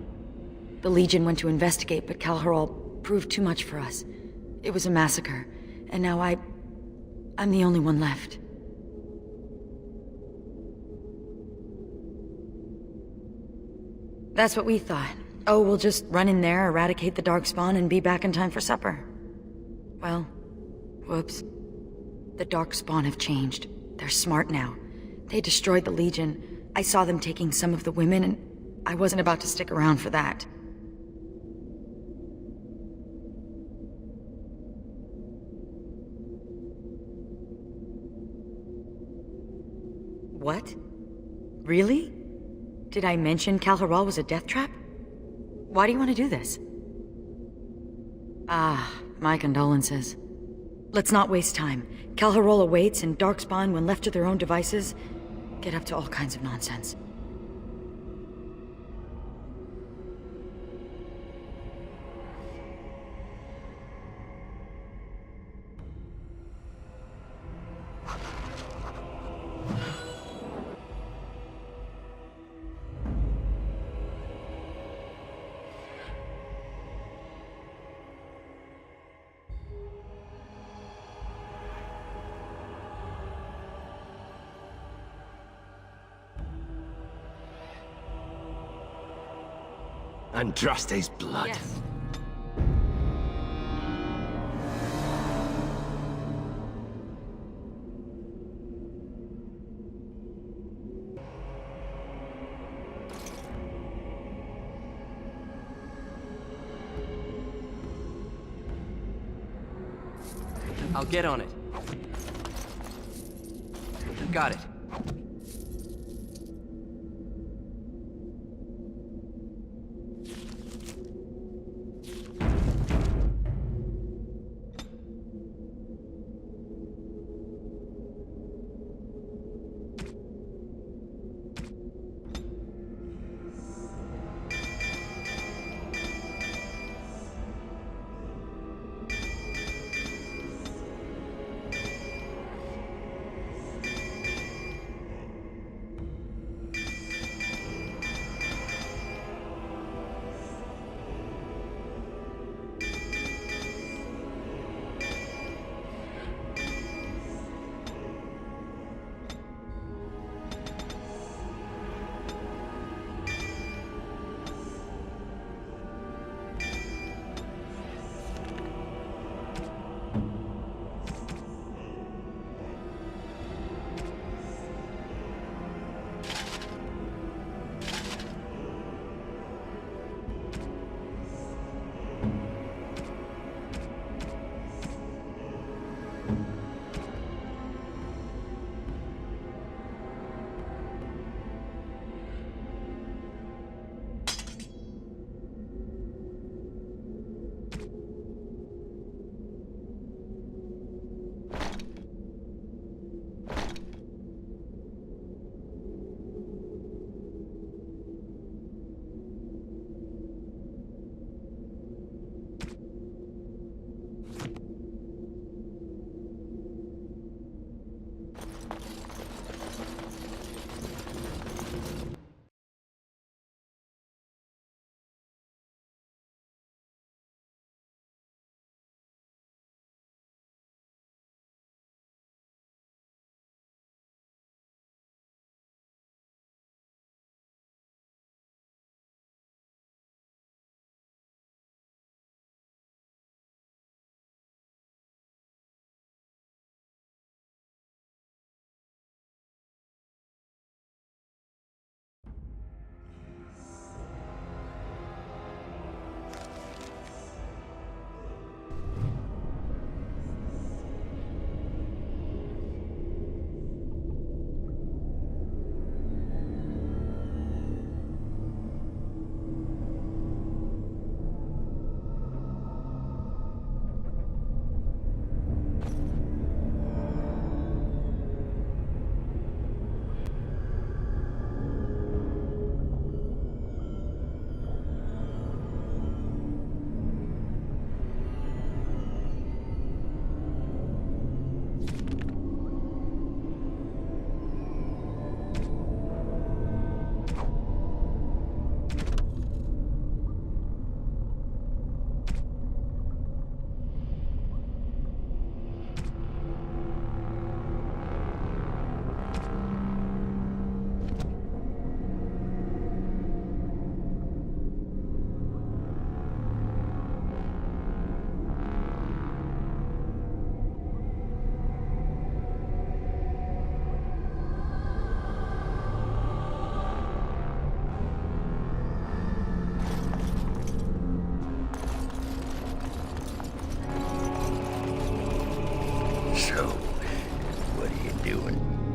The Legion went to investigate, but Kal'Hirol proved too much for us. It was a massacre, and now I'm the only one left. That's what we thought. Oh, we'll just run in there, eradicate the Darkspawn, and be back in time for supper. Well, whoops. The Darkspawn have changed. They're smart now. They destroyed the Legion. I saw them taking some of the women, and I wasn't about to stick around for that. What? Really? Did I mention Kal'Hirol was a death trap? Why do you want to do this? Ah, my condolences. Let's not waste time. Kal'Hirol awaits, and Darkspawn, when left to their own devices, get up to all kinds of nonsense. Andraste's blood. Yes. I'll get on it. got it.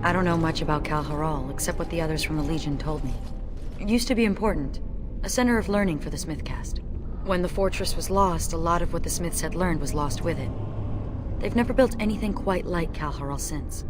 I don't know much about Kal'Hirol, except what the others from the Legion told me. It used to be important. A center of learning for the Smithcast. When the fortress was lost, a lot of what the Smiths had learned was lost with it. They've never built anything quite like Kal'Hirol since.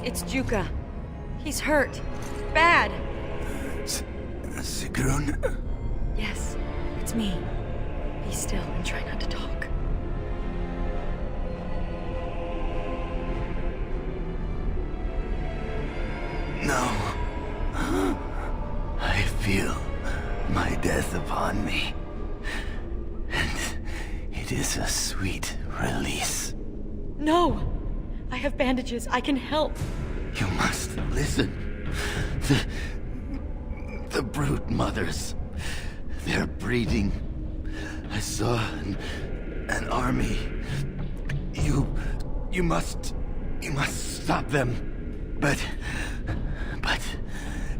It's Juka. He's hurt. Bad. Sigrun? Yes, it's me. Be still and try not to talk. No. I feel my death upon me. And it is a sweet release. No! I have bandages. I can help. You must listen. The brood mothers. They're breeding. I saw an army. You must stop them. But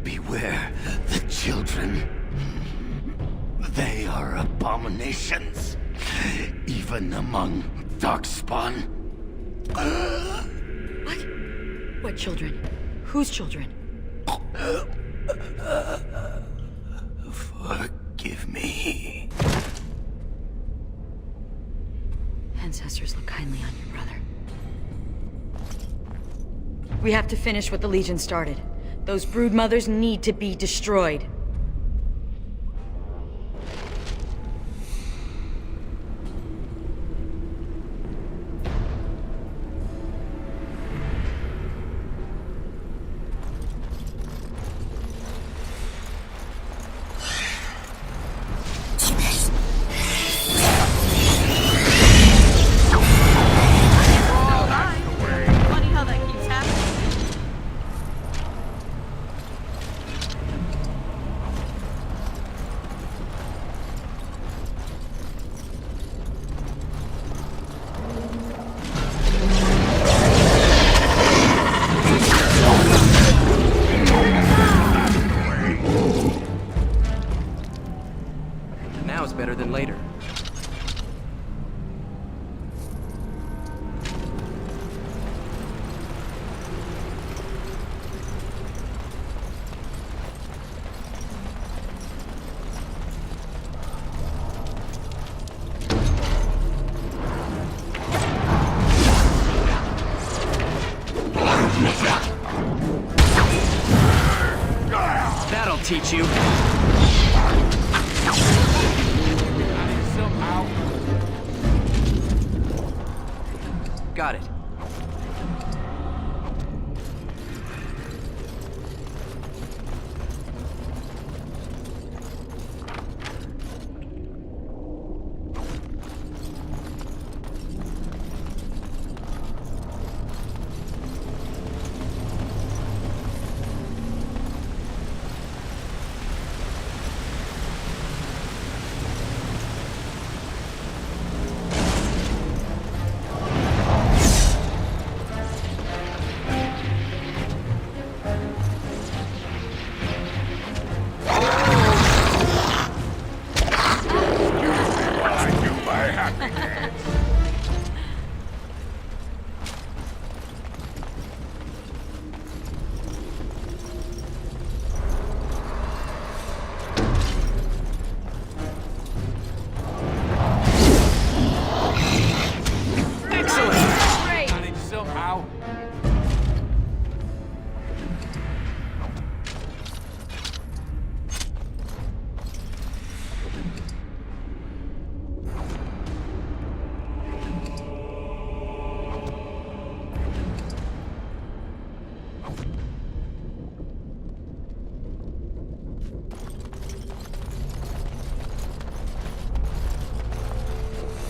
beware the children. They are abominations, even among Darkspawn. What children? Whose children? Forgive me. Ancestors, look kindly on your brother. We have to finish what the Legion started. Those brood mothers need to be destroyed. Now is better than later. That'll teach you. Got it.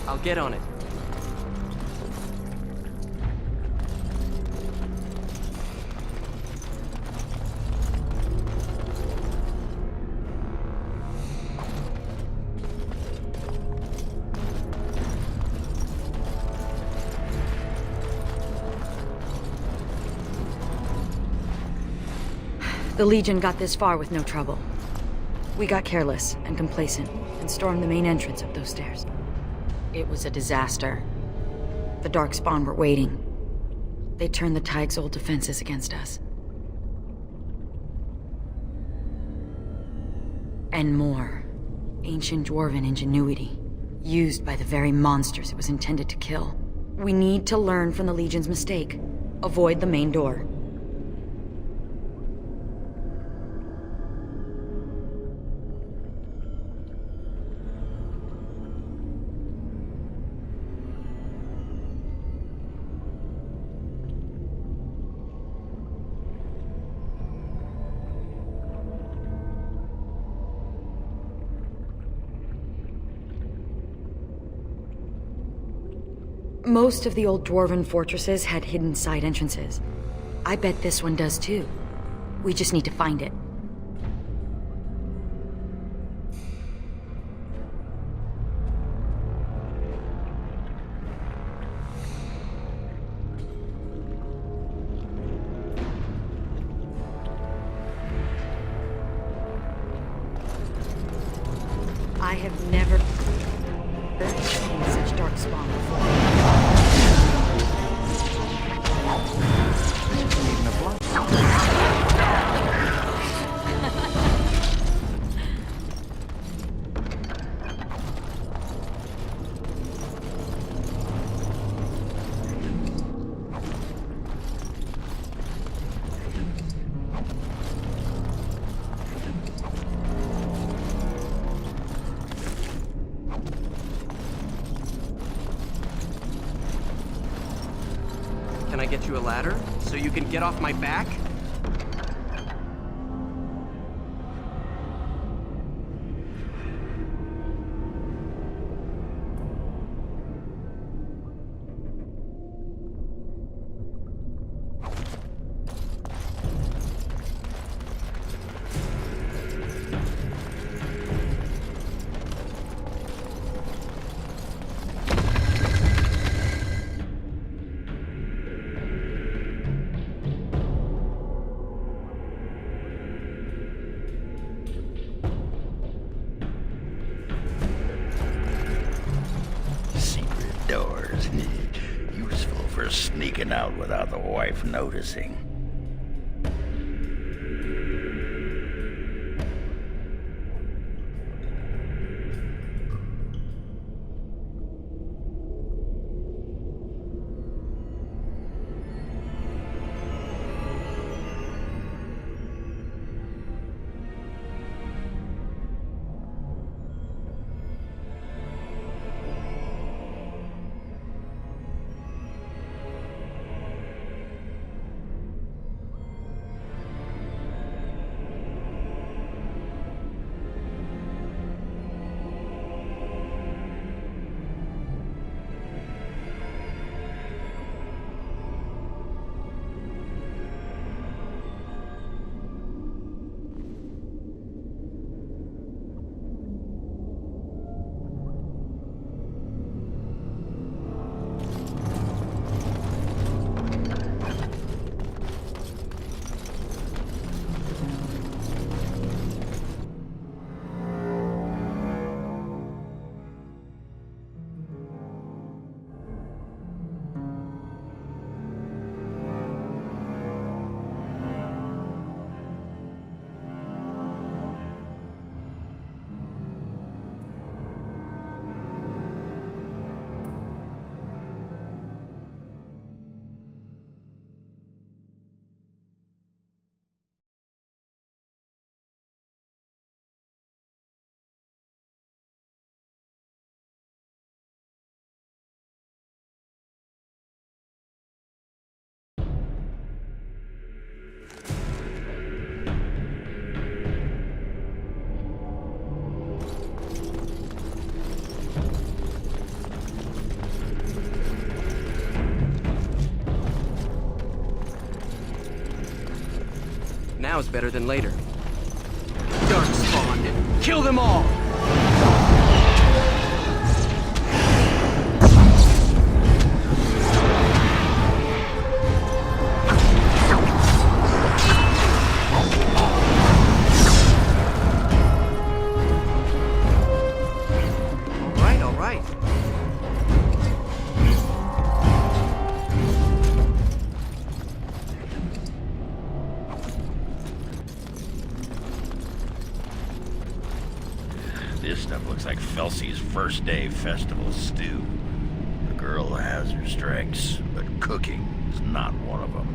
I'll get on it. The Legion got this far with no trouble. We got careless and complacent and stormed the main entrance up those stairs. It was a disaster. The Darkspawn were waiting. They turned the Tig's old defenses against us. And more. Ancient Dwarven ingenuity, used by the very monsters it was intended to kill. We need to learn from the Legion's mistake. Avoid the main door. Most of the old dwarven fortresses had hidden side entrances. I bet this one does too. We just need to find it. I have never seen such dark spawn before. Can I get you a ladder so you can get off my back? Doors. Useful for sneaking out without the wife noticing. Now is better than later. Dark spawn! Kill them all! All right. This stuff looks like Felsey's first day festival stew. The girl has her strengths, but cooking is not one of them.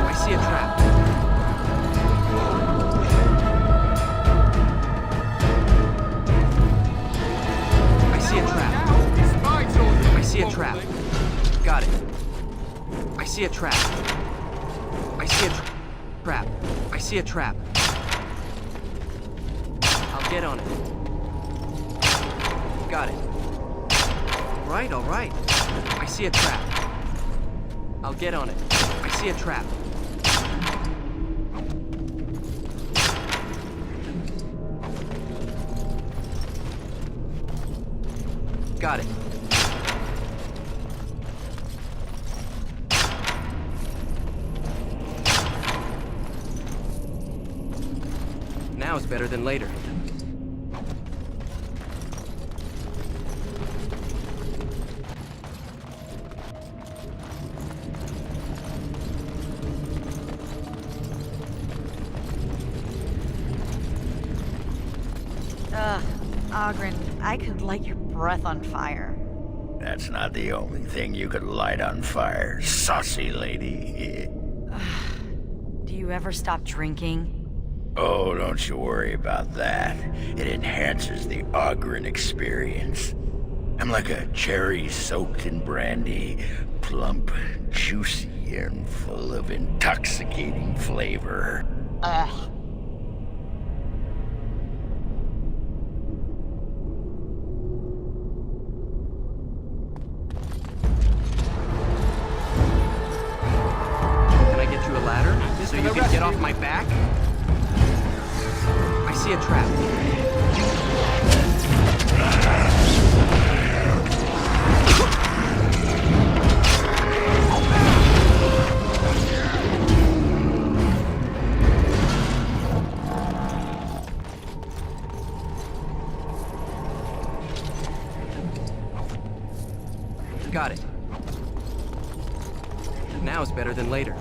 I see a trap. trap. Got it. I see a trap. I see a trap. I see a trap. I'll get on it. Got it. All right. I see a trap. I'll get on it. I see a trap. Got it. Now is better than later. Ogren, I could light your breath on fire. That's not the only thing you could light on fire, saucy lady. Do you ever stop drinking? Oh, don't you worry about that. It enhances the Ogren experience. I'm like a cherry soaked in brandy, plump, juicy, and full of intoxicating flavor. Ugh. So you can get off my back? I see a trap. Got it. Now is better than later.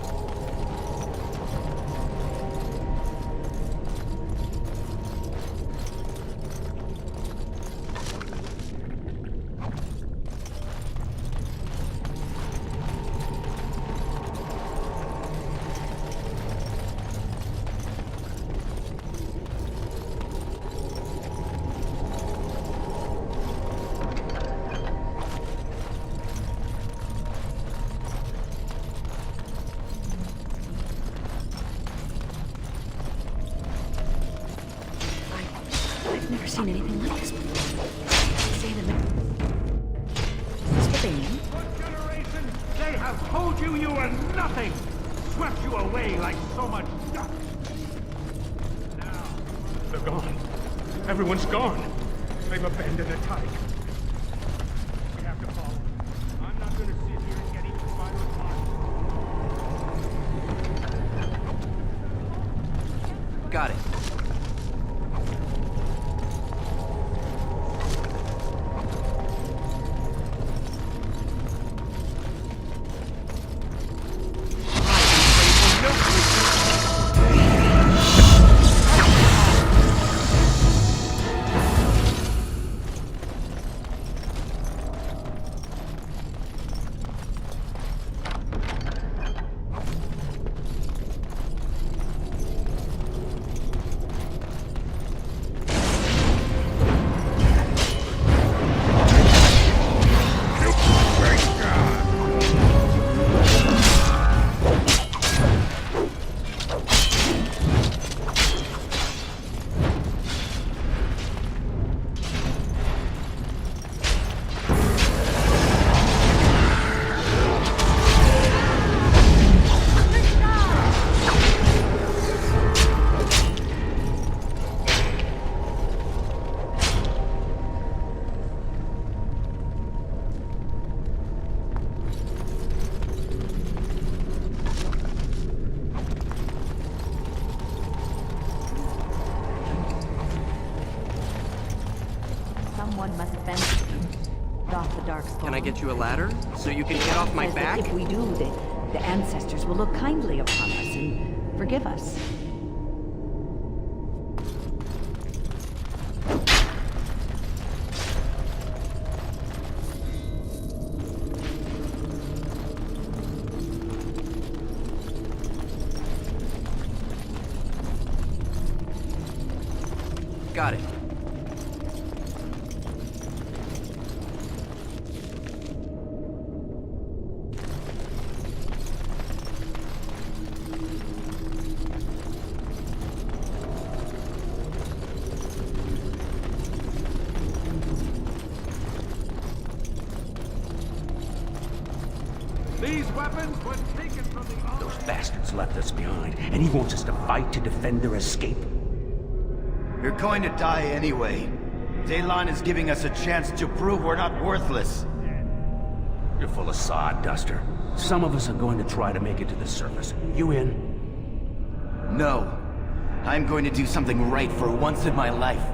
I've never seen anything like this before. Say the Is this what they mean? They have told you you were nothing! Swept you away like so much dust! Now, they're gone. Everyone's gone. They've abandoned the tide. We have to follow. I'm not gonna sit here and get eaten by those monsters. Got it. Someone must have been off the darkspawn. Can I get you a ladder so you can get off my Says that back? If we do, the ancestors will look kindly upon us and forgive us. Got it. weapons were taken from the army. Those bastards left us behind, and he wants us to fight to defend their escape. You're going to die anyway. Daylon is giving us a chance to prove we're not worthless. You're full of sod, Duster. Some of us are going to try to make it to the surface. You in? No. I'm going to do something right for once in my life.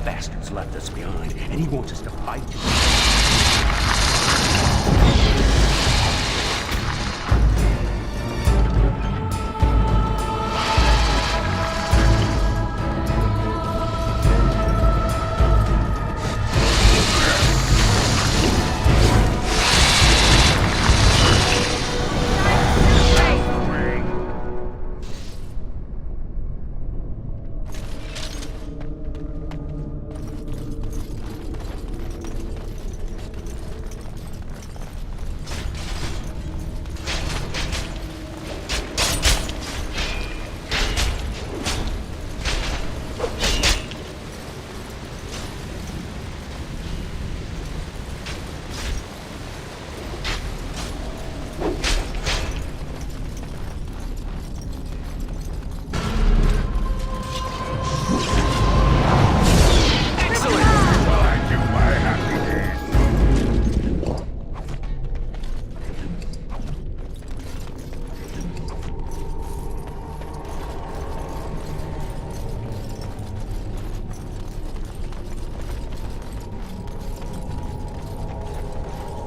Bastards left us behind, and he wants us to fight to...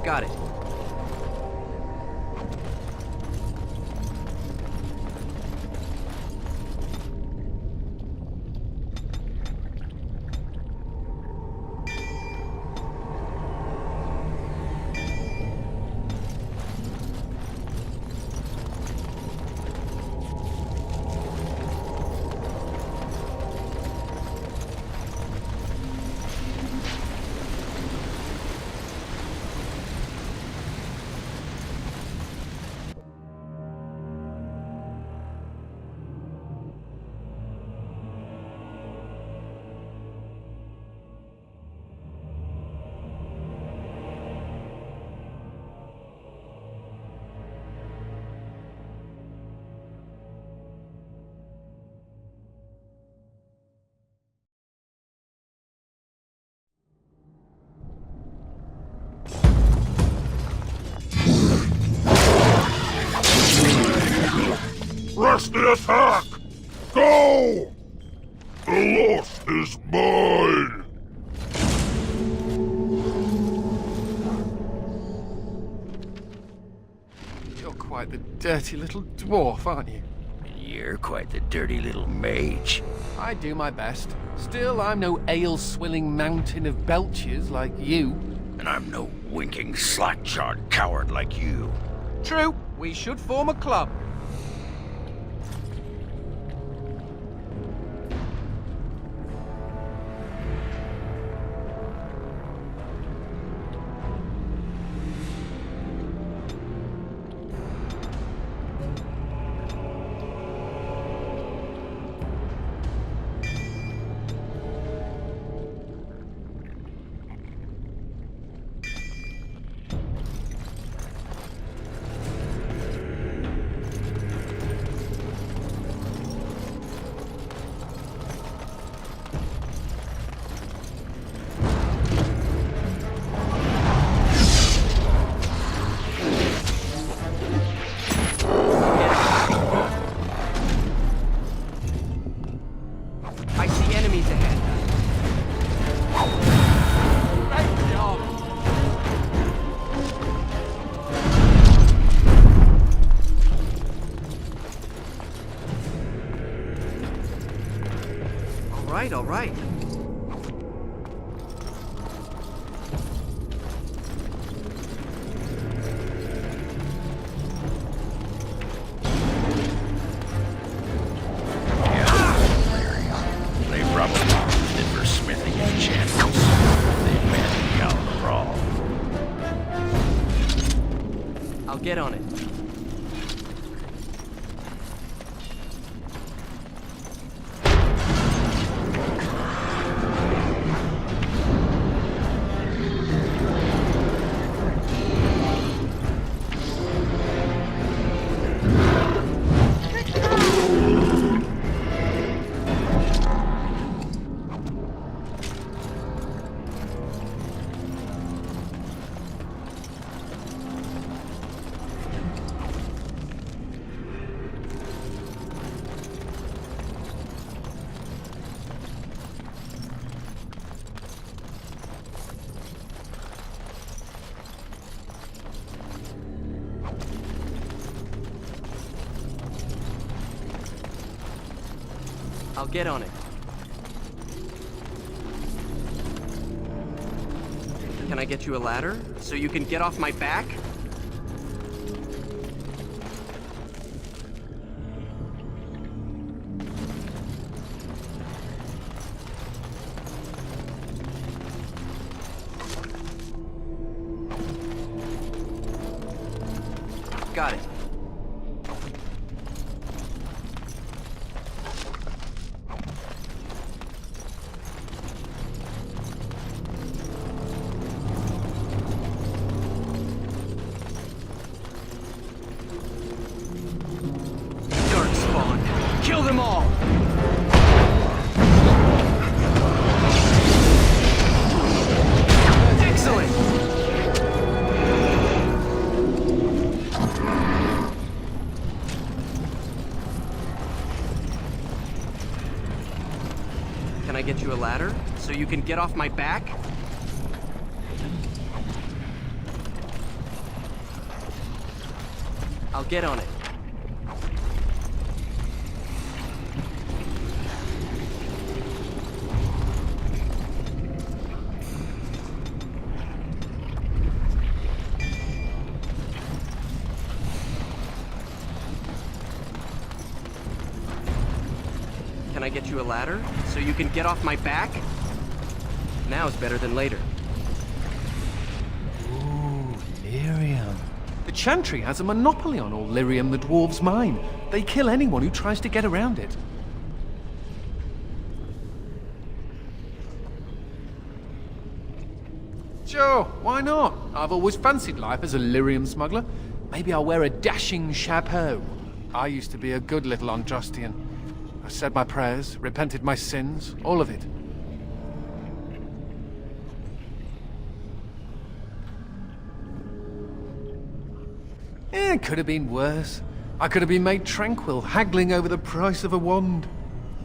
Got it. Press the attack! Go! The loss is mine! You're quite the dirty little dwarf, aren't you? You're quite the dirty little mage. I do my best. Still, I'm no ale-swilling mountain of belches like you. And I'm no winking, slack-jawed coward like you. True. We should form a club. right, all right. They probably used it for smithing enchantments. They abandoned Kal'Hirol. I'll get on it. I'll get on it. Can I get you a ladder so you can get off my back? Got it. Kill them all! Excellent! Can I get you a ladder so you can get off my back? I'll get on it. Can I get you a ladder so you can get off my back? Now's better than later. Ooh, lyrium. The Chantry has a monopoly on all lyrium the dwarves mine. They kill anyone who tries to get around it. Sure, why not? I've always fancied life as a lyrium smuggler. Maybe I'll wear a dashing chapeau. I used to be a good little Andrastian. I said my prayers, repented my sins, all of it. It could have been worse. I could have been made tranquil, haggling over the price of a wand.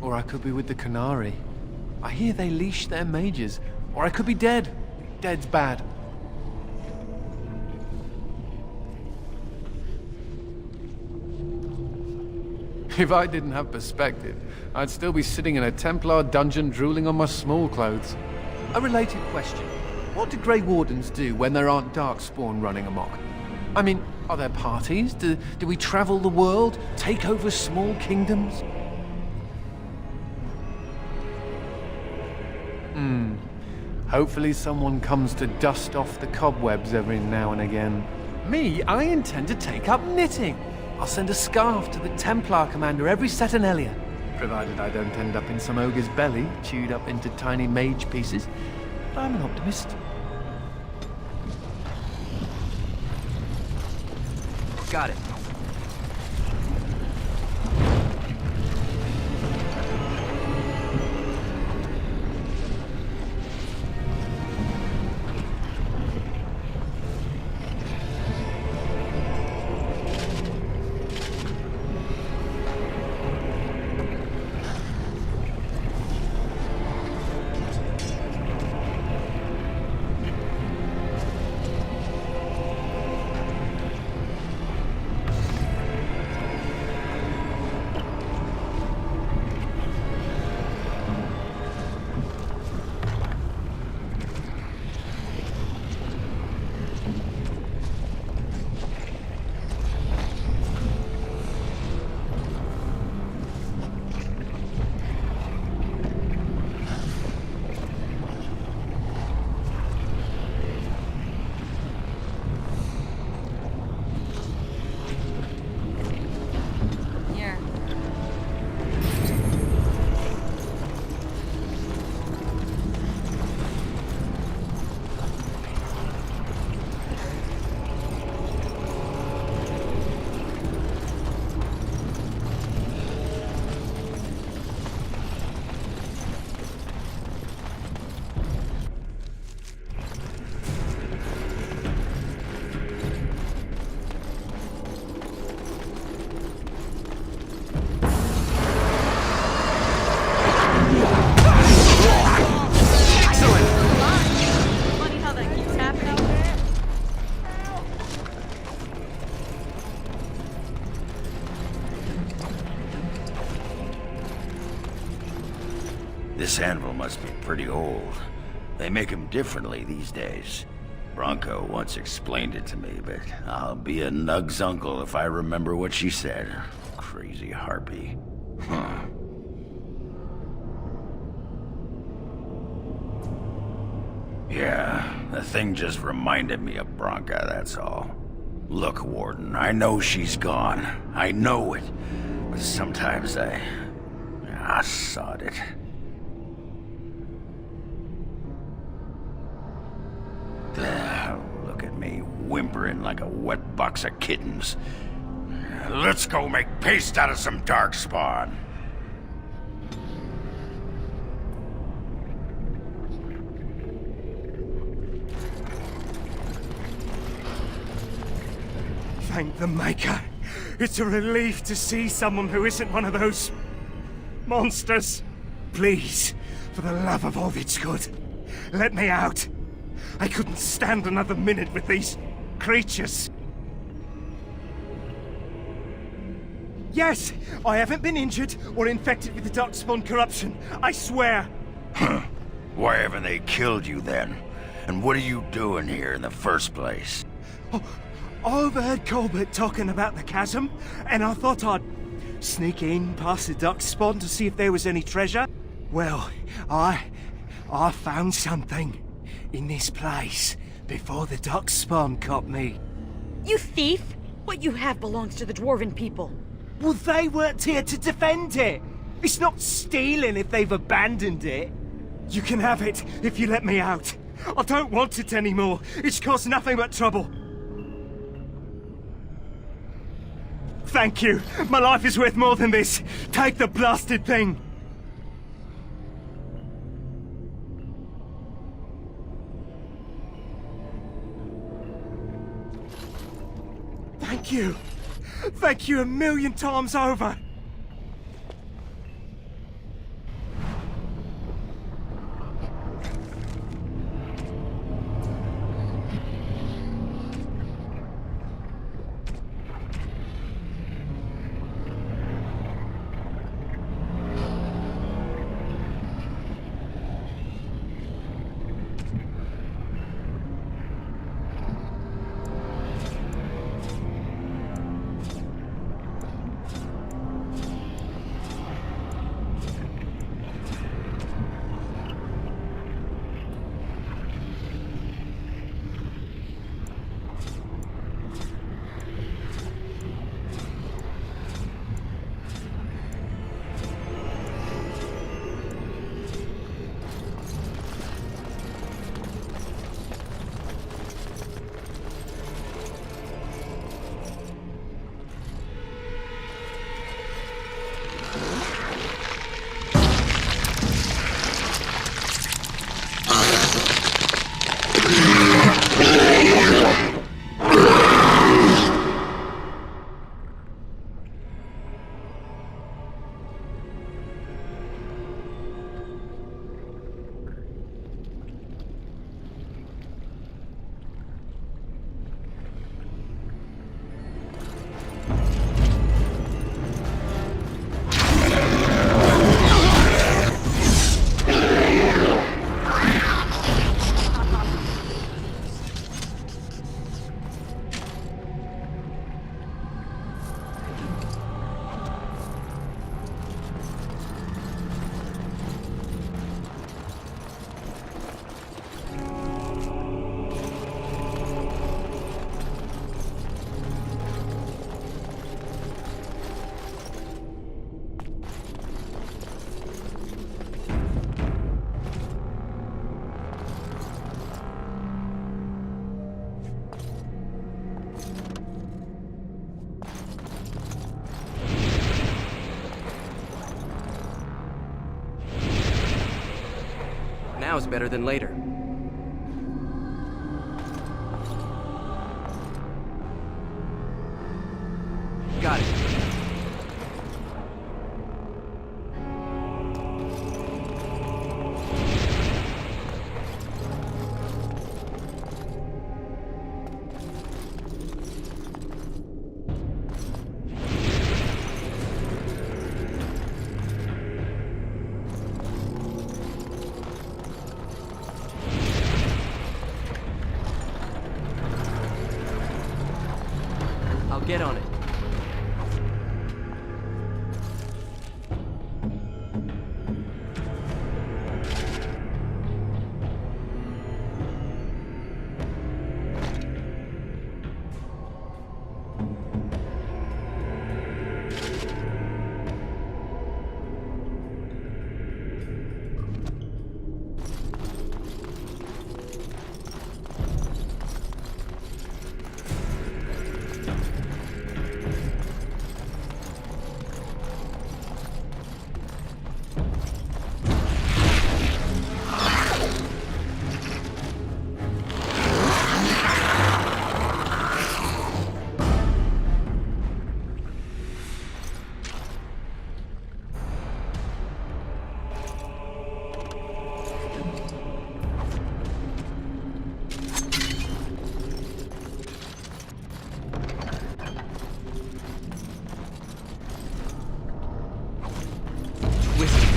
Or I could be with the Canary. I hear they leash their mages. Or I could be dead. Dead's bad. If I didn't have perspective, I'd still be sitting in a Templar dungeon drooling on my small clothes. A related question. What do Grey Wardens do when there aren't Darkspawn running amok? I mean, are there parties? Do we travel the world? Take over small kingdoms? Hopefully someone comes to dust off the cobwebs every now and again. Me, I intend to take up knitting. I'll send a scarf to the Templar commander every Saturnalia, provided I don't end up in some ogre's belly, chewed up into tiny mage pieces. But I'm an optimist. Got it. Funny how that keeps happening. This anvil must be pretty old. They make them differently these days. Bronco once explained it to me, but I'll be a Nug's uncle if I remember what she said. Crazy harpy. Huh. Yeah, the thing just reminded me of Bronca, that's all. Look, Warden, I know she's gone. I know it. But sometimes I sod it. Look at me, whimpering like a wet box of kittens. Let's go make paste out of some darkspawn. Thank the Maker. It's a relief to see someone who isn't one of those monsters. Please, for the love of all that's good, let me out. I couldn't stand another minute with these creatures. Yes, I haven't been injured or infected with the darkspawn corruption. I swear. Why haven't they killed you then? And what are you doing here in the first place? I overheard Colbert talking about the chasm, and I thought I'd sneak in past the darkspawn to see if there was any treasure. Well, I found something in this place before the darkspawn caught me. You thief! What you have belongs to the Dwarven people. Well, they weren't here to defend it. It's not stealing if they've abandoned it. You can have it if you let me out. I don't want it anymore. It's caused nothing but trouble. Thank you. My life is worth more than this. Take the blasted thing. Thank you. Thank you a million times over. Now is better than later. Got it. get on it.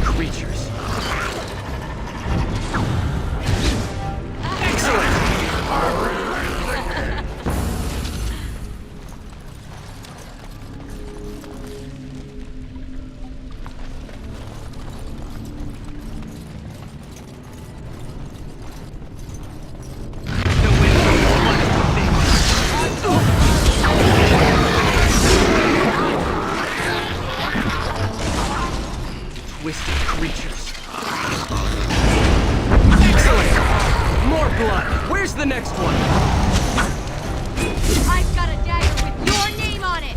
Creatures. Twisted creatures. Excellent! More blood! Where's the next one? I've got a dagger with your name on it!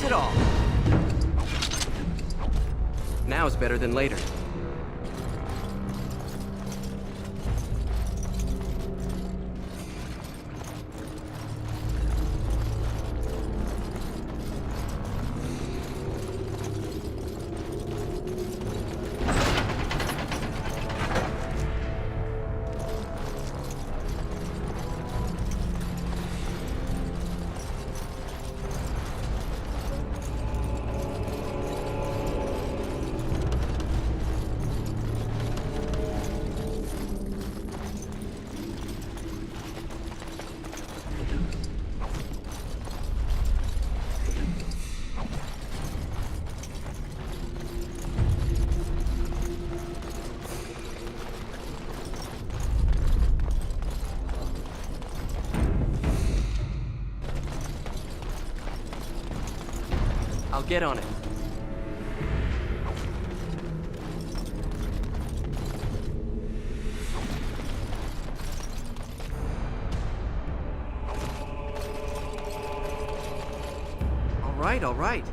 At all. Now is better than later. I'll get on it. All right.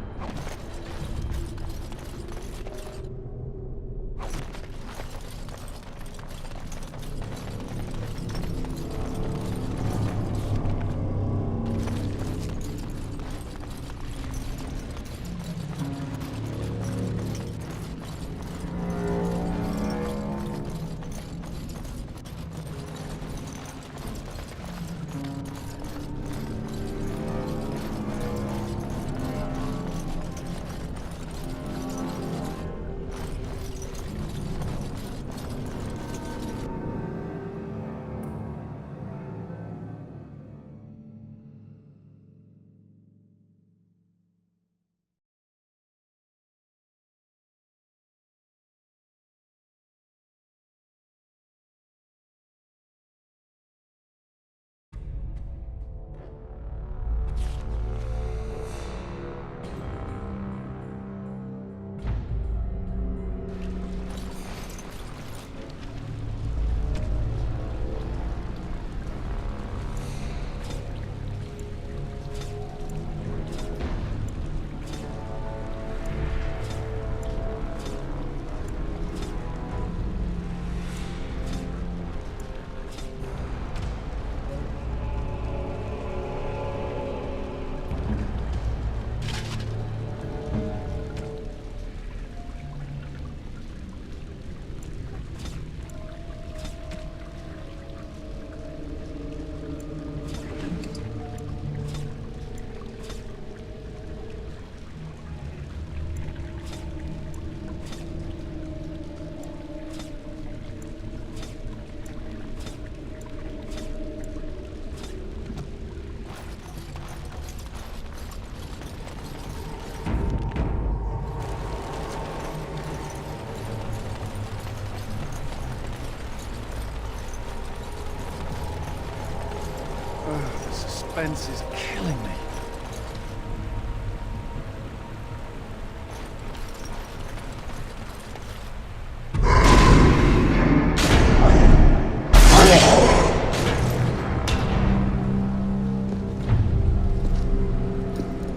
suspense is killing me.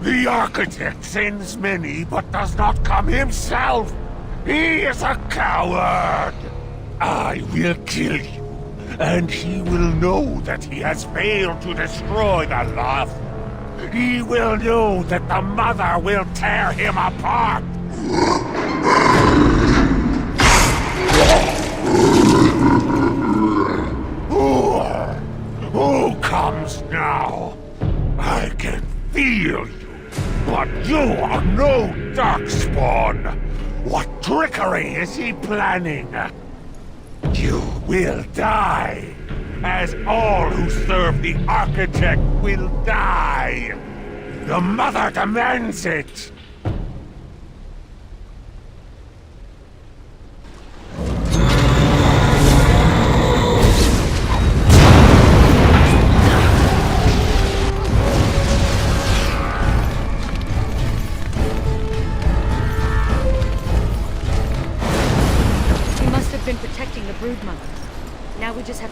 The architect sends many, but does not come himself. He is a coward. I will kill you, and he will know that he has failed to destroy the Loft. He will know that the Mother will tear him apart. Who comes now? I can feel you. But you are no Darkspawn! What trickery is he planning? You will die, as all who serve the Architect will die! The Mother demands it! Been protecting the brood mothers. Now we just have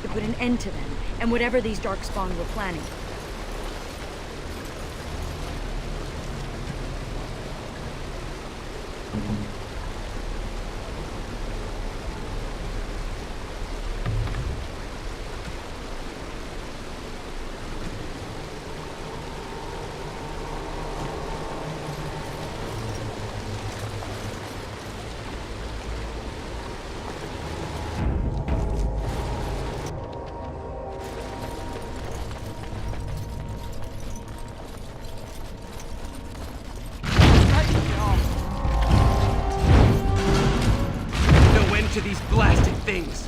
to put an end to them and whatever these Darkspawn were planning. To these blasted things.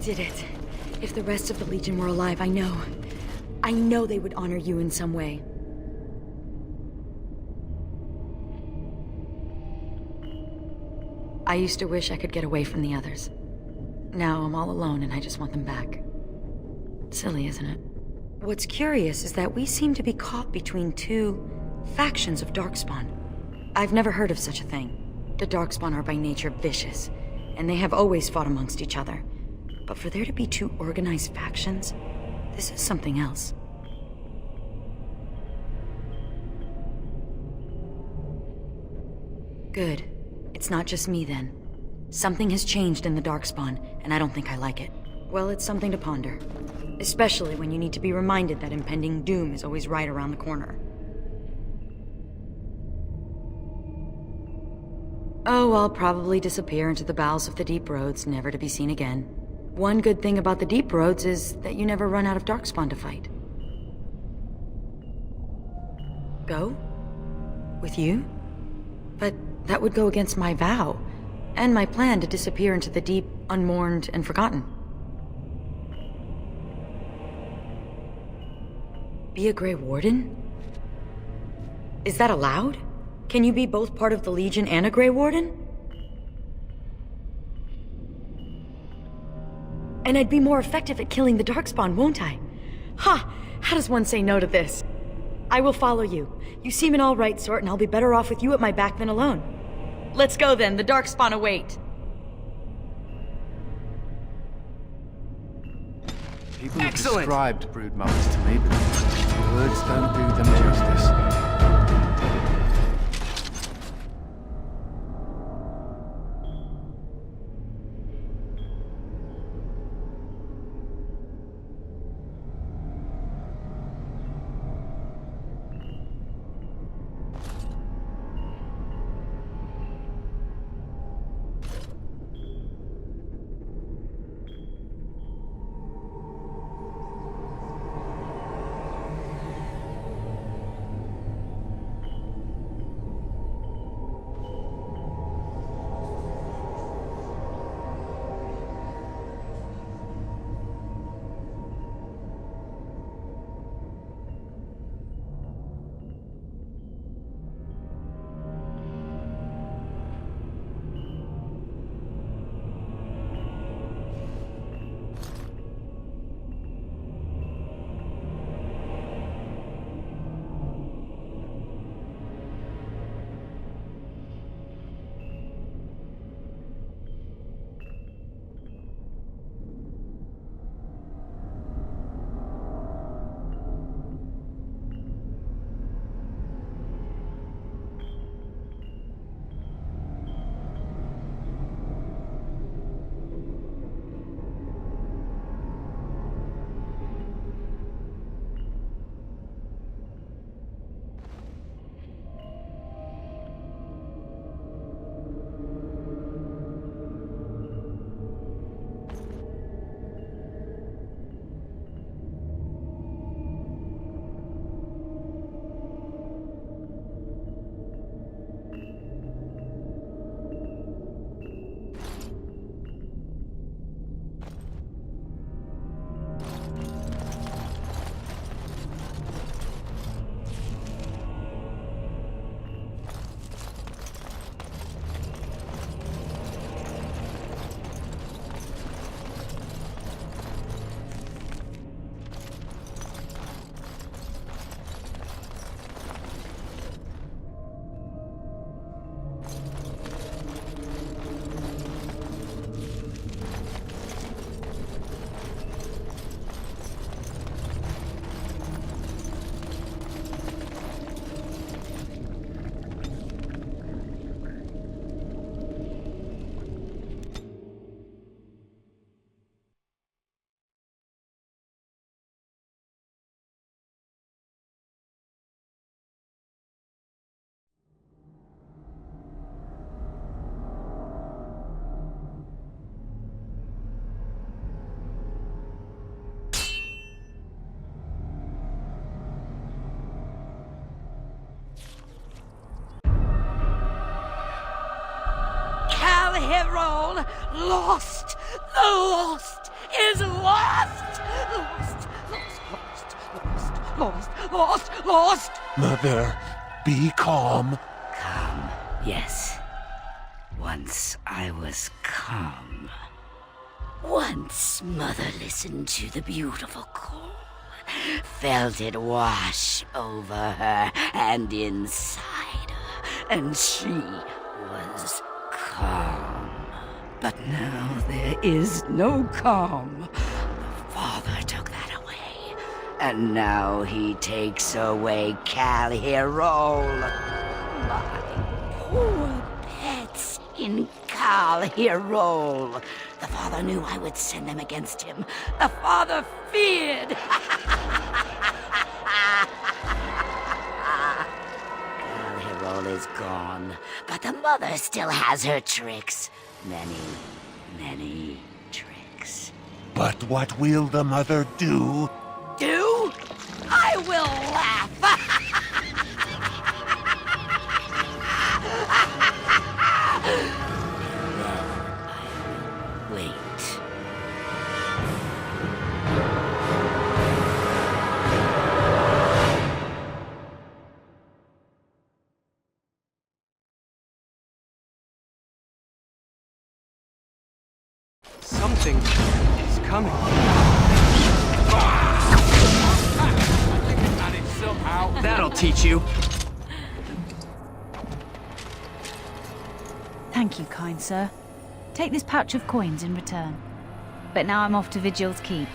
Did it. If the rest of the Legion were alive, I know they would honor you in some way. I used to wish I could get away from the others. Now I'm all alone and I just want them back. Silly, isn't it? What's curious is that we seem to be caught between two factions of Darkspawn. I've never heard of such a thing. The Darkspawn are by nature vicious, and they have always fought amongst each other. But for there to be two organized factions, this is something else. Good. It's not just me then. Something has changed in the Darkspawn, and I don't think I like it. Well, it's something to ponder. Especially when you need to be reminded that impending doom is always right around the corner. Oh, I'll probably disappear into the bowels of the deep roads, never to be seen again. One good thing about the deep roads is that you never run out of Darkspawn to fight. Go? With you? But that would go against my vow, and my plan to disappear into the deep, unmourned, and forgotten. Be a Grey Warden? Is that allowed? Can you be both part of the Legion and a Grey Warden? And I'd be more effective at killing the Darkspawn, won't I? Ha! How does one say no to this? I will follow you. You seem an all-right sort, and I'll be better off with you at my back than alone. Let's go then, the Darkspawn await. People have described brood mothers to me, but words don't do them justice. Kal'Hirol lost. The lost is lost. Lost. Mother, be calm. Calm, yes. Once I was calm. Once Mother listened to the beautiful call, felt it wash over her and inside her, and she was calm. But now there is no calm. The Father took that away, and now he takes away Kal'Hirol. My poor pets in Kal'Hirol. The Father knew I would send them against him. The Father feared. Kal'Hirol is gone, but the Mother still has her tricks. Many tricks. But what will the mother do? Do? I will laugh. Wait. Something is coming. That'll teach you. Thank you, kind sir. Take this pouch of coins in return. But now I'm off to Vigil's keep.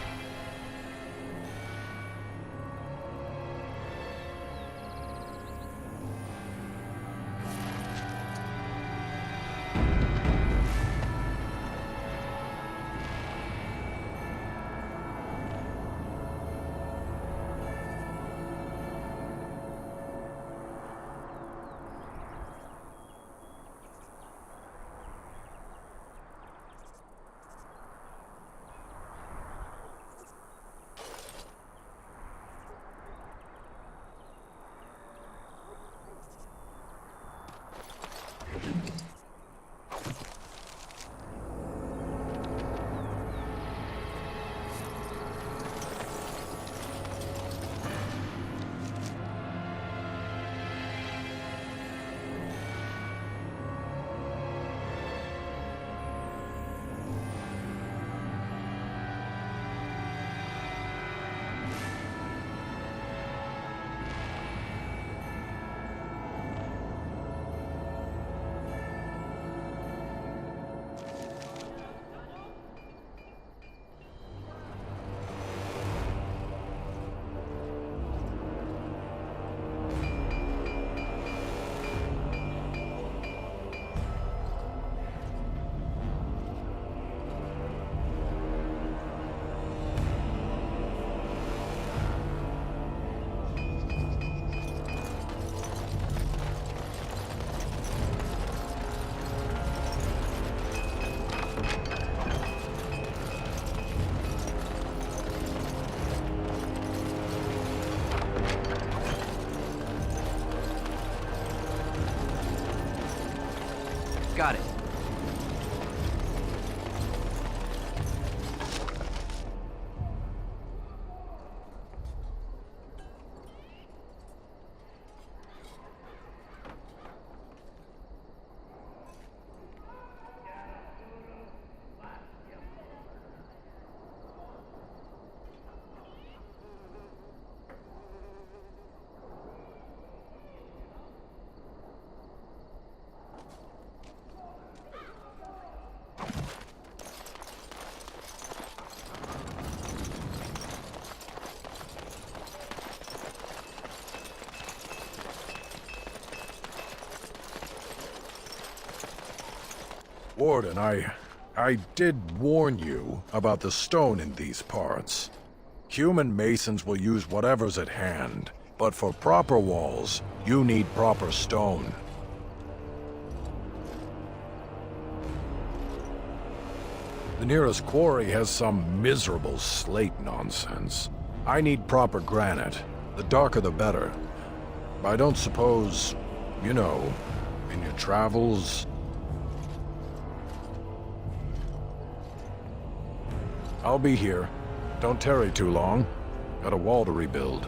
Got it. Warden, I did warn you about the stone in these parts. Human masons will use whatever's at hand, but for proper walls, you need proper stone. The nearest quarry has some miserable slate nonsense. I need proper granite. The darker the better. I don't suppose, you know, in your travels... I'll be here. Don't tarry too long. Got a wall to rebuild.